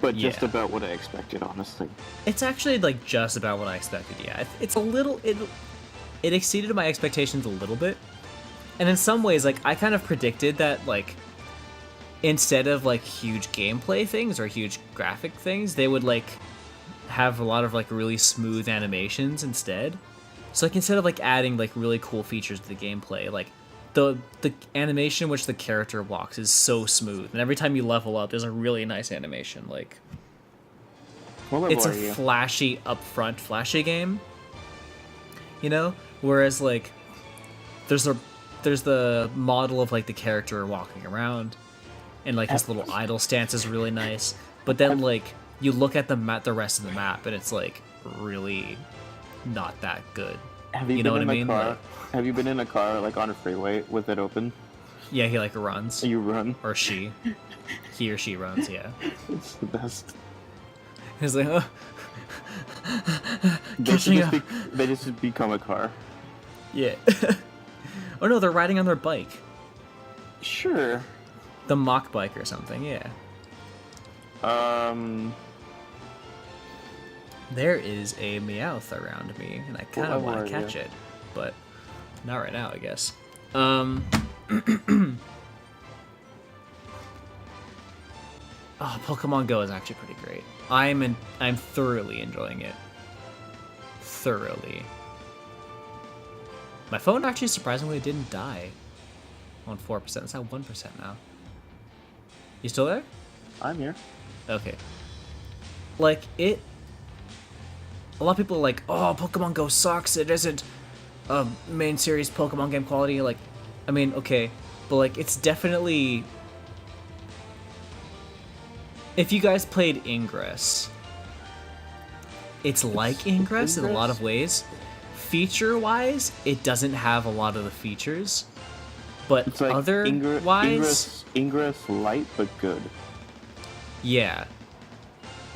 But just Yeah. about what I expected, honestly. It's actually, like, just about what I expected, yeah. It's a little... It exceeded my expectations a little bit. And in some ways, like, I kind of predicted that, like, instead of, like, huge gameplay things or huge graphic things, they would, like, have a lot of, like, really smooth animations instead. So, like, instead of, like, adding, like, really cool features to the gameplay, like, the animation in which the character walks is so smooth. And every time you level up, there's a really nice animation. Like, What level it's are a you? flashy, upfront, flashy game. You know? Whereas, like, there's the model of, like, the character walking around, and, like, his little idle stance is really nice. But then, like, you look at the rest of the map, and it's, like, really not that good. Have you, know been what I in mean? a car? Like, Have you been in a car, like, on a freeway with it open? yeah, he, like, runs. You run? Or she. He or she runs, yeah. It's the best. He's like, oh. They Catching just, up. they just become a car. Yeah. Oh no, they're riding on their bike. Sure. The mock bike or something, yeah. There is a Meowth around me, and I kind of level want are to catch you? it, but not right now, I guess. Oh, Pokemon Go is actually pretty great. I'm thoroughly enjoying it. Thoroughly. My phone actually surprisingly didn't die on 4%. It's at 1% now. You still there? I'm here. Okay. Like, a lot of people are like, oh, Pokemon Go sucks. It isn't a main series Pokemon game quality. Like, I mean, okay. But, like, it's definitely... If you guys played Ingress, it's like Ingress in a lot of ways. Feature-wise, it doesn't have a lot of the features. But It's like otherwise... Ingress light, but good. Yeah.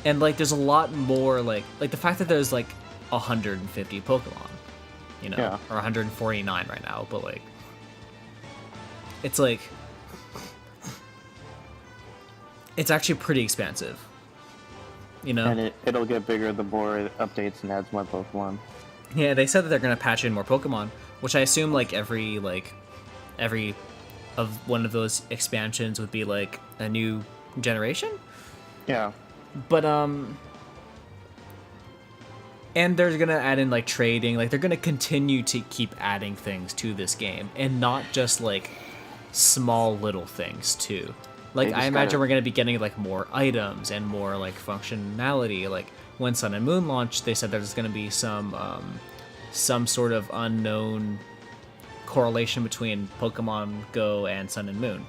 And, like, there's a lot more, like the fact that there's, like, 150 Pokemon, you know? Yeah. Or 149 right now, but, like... It's, like... It's actually pretty expansive. You know? And it'll get bigger the more it updates and adds more Pokemon. Yeah, they said that they're gonna patch in more Pokemon, which I assume, like, every of one of those expansions would be, like, a new generation? Yeah. But, and they're gonna add in, like, trading. Like, they're gonna continue to keep adding things to this game, and not just, like, small little things, too. Like, I imagine we're gonna be getting, like, more items and more, like, functionality. Like, when Sun and Moon launched, they said there's gonna be some sort of unknown correlation between Pokemon Go and Sun and Moon.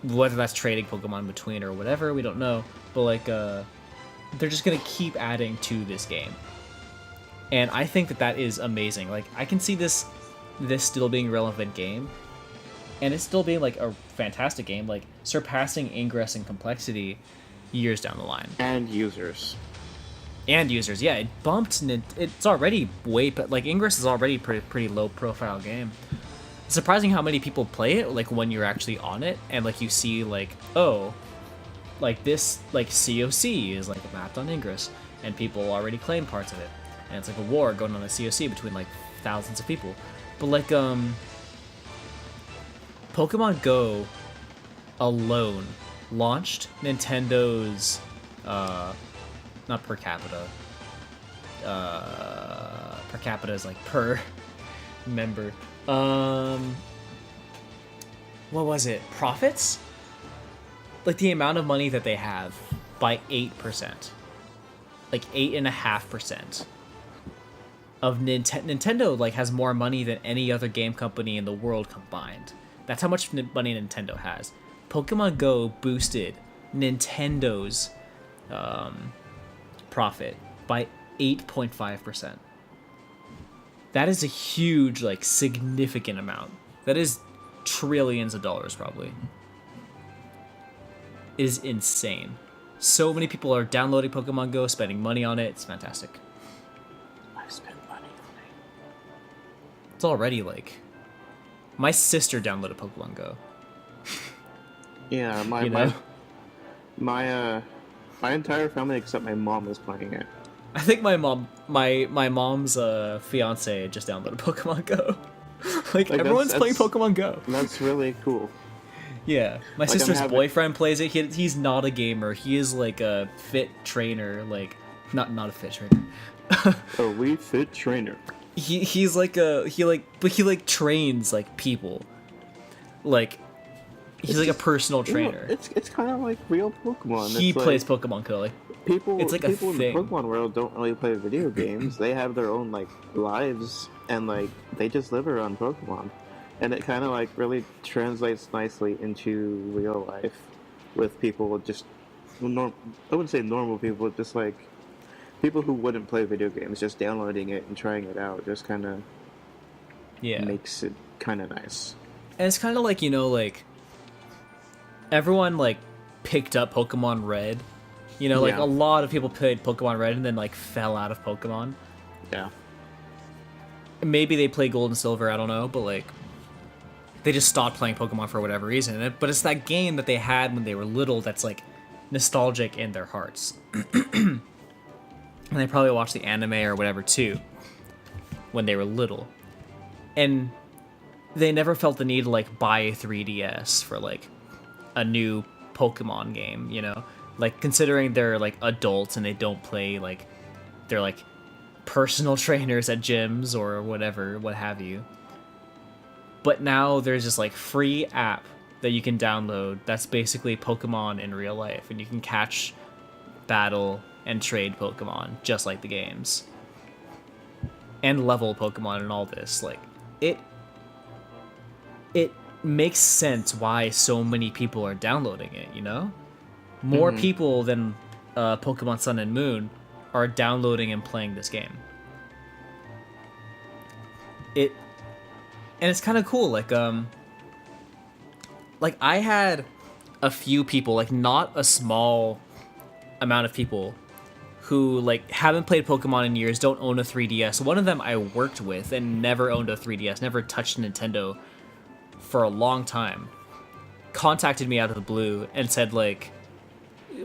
Whether that's trading Pokemon between or whatever, we don't know. But, like, they're just gonna keep adding to this game. And I think that is amazing. Like, I can see this still being a relevant game, and it's still being, like, a fantastic game, like, surpassing Ingress in complexity years down the line. And users. And users, yeah, it bumped, and it's already like, Ingress is already pretty low profile game. It's surprising how many people play it, like, when you're actually on it, and, like, you see, like, oh, like, this, like, COC is, like, mapped on Ingress, and people already claim parts of it. And it's, like, a war going on a COC between, like, thousands of people. But, like, Pokemon Go alone launched Nintendo's, not per capita, per capita is, like, per member, what was it? Profits? Like the amount of money that they have by 8%. Like 8.5% of Nintendo like has more money than any other game company in the world combined. That's how much money Nintendo has. Pokemon Go boosted Nintendo's profit by 8.5%. That is a huge, like, significant amount. That is trillions of dollars, probably. It is insane. So many people are downloading Pokemon Go, spending money on it. It's fantastic. I spent money on it. It's already, like... My sister downloaded Pokemon Go. Yeah, my entire family except my mom is playing it. I think my mom's fiance just downloaded Pokemon Go. like everyone's playing Pokemon Go. That's really cool. Yeah, my sister's boyfriend plays it. He's not a gamer. He is like a fit trainer, like not a fit trainer. A Wii Fit trainer. He trains like people. Like he's like a personal trainer. It's kind of like real Pokemon. He plays Pokemon Go. Like people it's like people a in thing. the Pokemon world don't really play video games. They have their own like lives and like they just live around Pokemon. And it kind of like really translates nicely into real life with people just I wouldn't say normal people, just like people who wouldn't play video games, just downloading it and trying it out just kind of makes it kind of nice. And it's kind of like, you know, like everyone like picked up Pokemon Red. You know, like a lot of people played Pokemon Red and then like fell out of Pokemon. Yeah. Maybe they play Gold and Silver, I don't know, but like they just stopped playing Pokemon for whatever reason. But it's that game that they had when they were little that's like nostalgic in their hearts. And they probably watched the anime or whatever too when they were little. And they never felt the need to like buy a 3DS for like a new Pokemon game, you know? Like considering they're like adults and they don't play like they're like personal trainers at gyms or whatever, what have you. But now there's this like free app that you can download that's basically Pokemon in real life, and you can catch, battle, and trade Pokemon just like the games. And level Pokemon and all this. Like it makes sense why so many people are downloading it, you know? More people than Pokemon Sun and Moon are downloading and playing this game. And it's kind of cool, like I had a few people, like not a small amount of people who like haven't played Pokemon in years, don't own a 3DS. One of them I worked with and never owned a 3DS, never touched Nintendo for a long time, contacted me out of the blue and said like,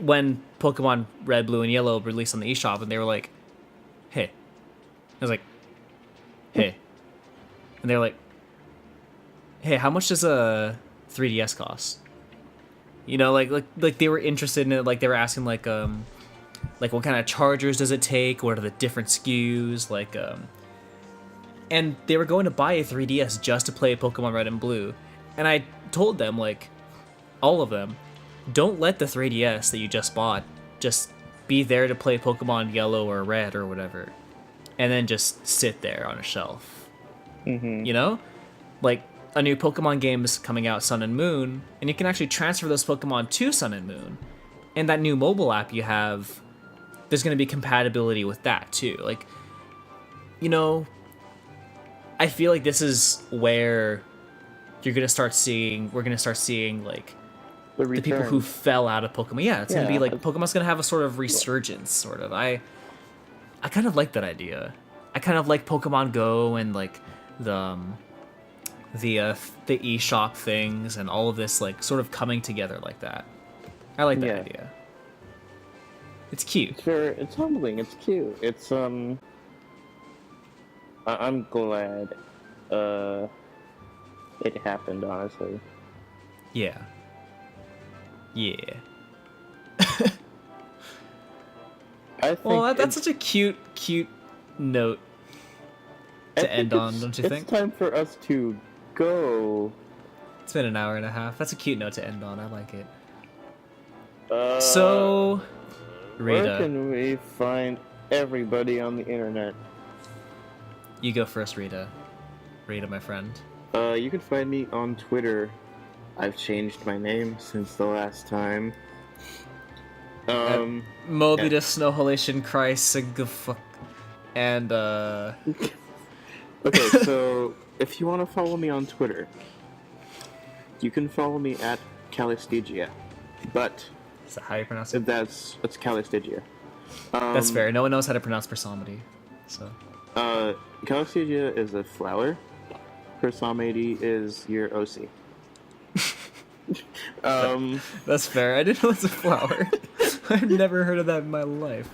when Pokemon Red, Blue, and Yellow released on the eShop, and they were like, hey. I was like, hey. And they were like, hey, how much does a 3DS cost? You know, like they were interested in it, like they were asking like what kind of chargers does it take? What are the different SKUs? Like, and they were going to buy a 3DS just to play Pokemon Red and Blue. And I told them, like, all of them, don't let the 3DS that you just bought just be there to play Pokemon Yellow or Red or whatever, and then just sit there on a shelf. You know? Like, a new Pokemon game is coming out, Sun and Moon, and you can actually transfer those Pokemon to Sun and Moon. And that new mobile app you have, there's going to be compatibility with that too. Like, you know, I feel like this is where we're going to start seeing like the people who fell out of Pokemon. Yeah, it's going to be like Pokemon's going to have a sort of resurgence, sort of. I kind of like that idea. I kind of like Pokemon Go and like the the eShop things and all of this like sort of coming together like that. I like that idea. It's cute. Sure, it's humbling. It's cute. It's I'm glad it happened. Honestly. Yeah. Yeah. I think Well, that's such a cute note to end on, don't you think? It's time for us to go. It's been an hour and a half. That's a cute note to end on. I like it. So, Rita, where can we find everybody on the internet? You go first, Rita. Rita, my friend. You can find me on Twitter. I've changed my name since the last time. Mobius Snowhalation Christ fuck. And Okay, so if you want to follow me on Twitter, you can follow me at Calistigia. But is that how you pronounce it? That's Calistigia. That's fair. No one knows how to pronounce Persamity. So Calistigia is a flower. Persamity is your OC. That's fair. I didn't know it's a flower. I've never heard of that in my life.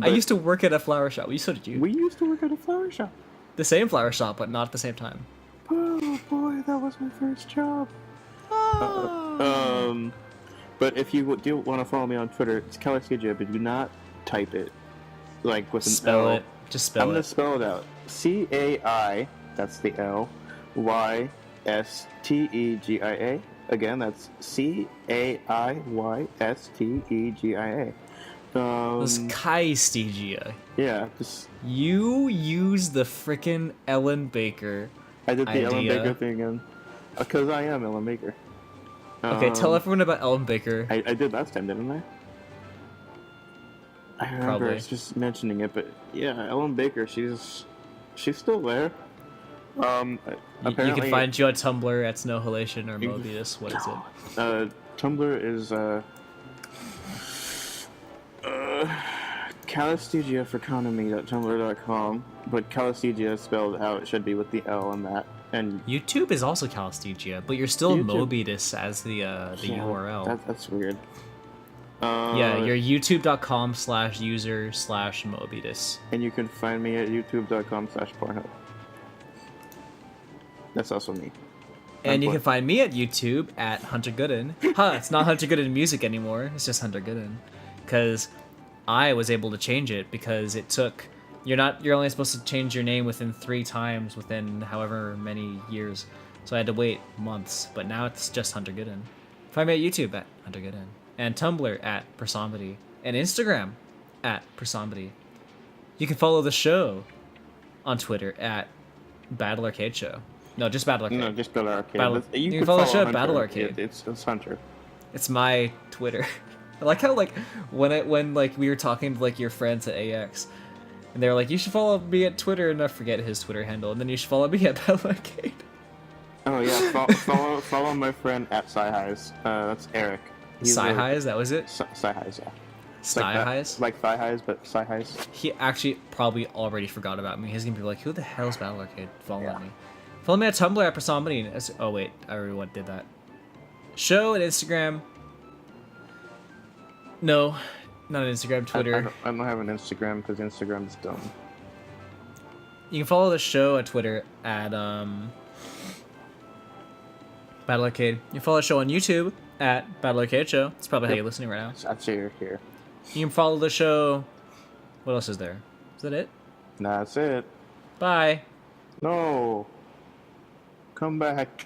I used to work at a flower shop. So did you? We used to work at a flower shop. The same flower shop, but not at the same time. Oh boy, that was my first job. Oh. But if you do want to follow me on Twitter, it's Calistigia, but do not type it like with an spell L. it. Just spell it. I'm gonna spell it out. C-A-I, that's the L, Y-S-T-E-G-I-A. Again, that's C-A-I-Y-S-T-E-G-I-A. It was Kaistigia. Yeah. You used the frickin' Ellen Baker I did the idea. Ellen Baker thing again. Because I am Ellen Baker. Okay, tell everyone about Ellen Baker. I did last time, didn't I? I remember Probably. I was just mentioning it, but yeah, Ellen Baker, she's still there. Apparently, You can find you on Tumblr at Snowhalation or Mobius. What is it? Tumblr is Calistigiaforconomy.tumblr.com, but Calistigia spelled out, it should be with the L in that. And YouTube is also Calistigia, but you're still YouTube. Mobius as the URL. That's weird. Yeah, you're youtube.com/user/Mobius. And you can find me at youtube.com/Pornhub. That's also me. And you can find me at YouTube at Hunter Gooden. It's not Hunter Gooden Music anymore. It's just Hunter Gooden. Because I was able to change it because it took... You're only supposed to change your name within 3 times within however many years. So I had to wait months. But now it's just Hunter Gooden. Find me at YouTube at Hunter Gooden. And Tumblr at Persomedy. And Instagram at Persomedy. You can follow the show on Twitter at Battle Arcade Show. No, just Battle Arcade. No, just Battle Arcade. You can follow the show at Hunter. Battle Arcade. It's Hunter. It's my Twitter. I like how when we were talking to your friends at AX, and they were like, you should follow me at Twitter, and I forget his Twitter handle, and then you should follow me at Battle Arcade. Oh yeah, follow my friend at Sci-Highs. That's Eric. Sci-Highs, that was it? Sci-Highs, yeah. Sci-Highs? Like Thigh-Highs, but Sci-Highs. He actually probably already forgot about me. He's gonna be like, who the hell is Battle Arcade? Follow me. Follow me at Tumblr at Persomedy. Oh wait, I already did that. Show at Instagram. No, not on Instagram, Twitter. I don't have an Instagram because Instagram's dumb. You can follow the show at Twitter at Battle Arcade. You can follow the show on YouTube at Battle Arcade Show. That's probably how you're listening right now. That's here. You can follow the show. What else is there? Is that it? That's it. Bye. No. Come back.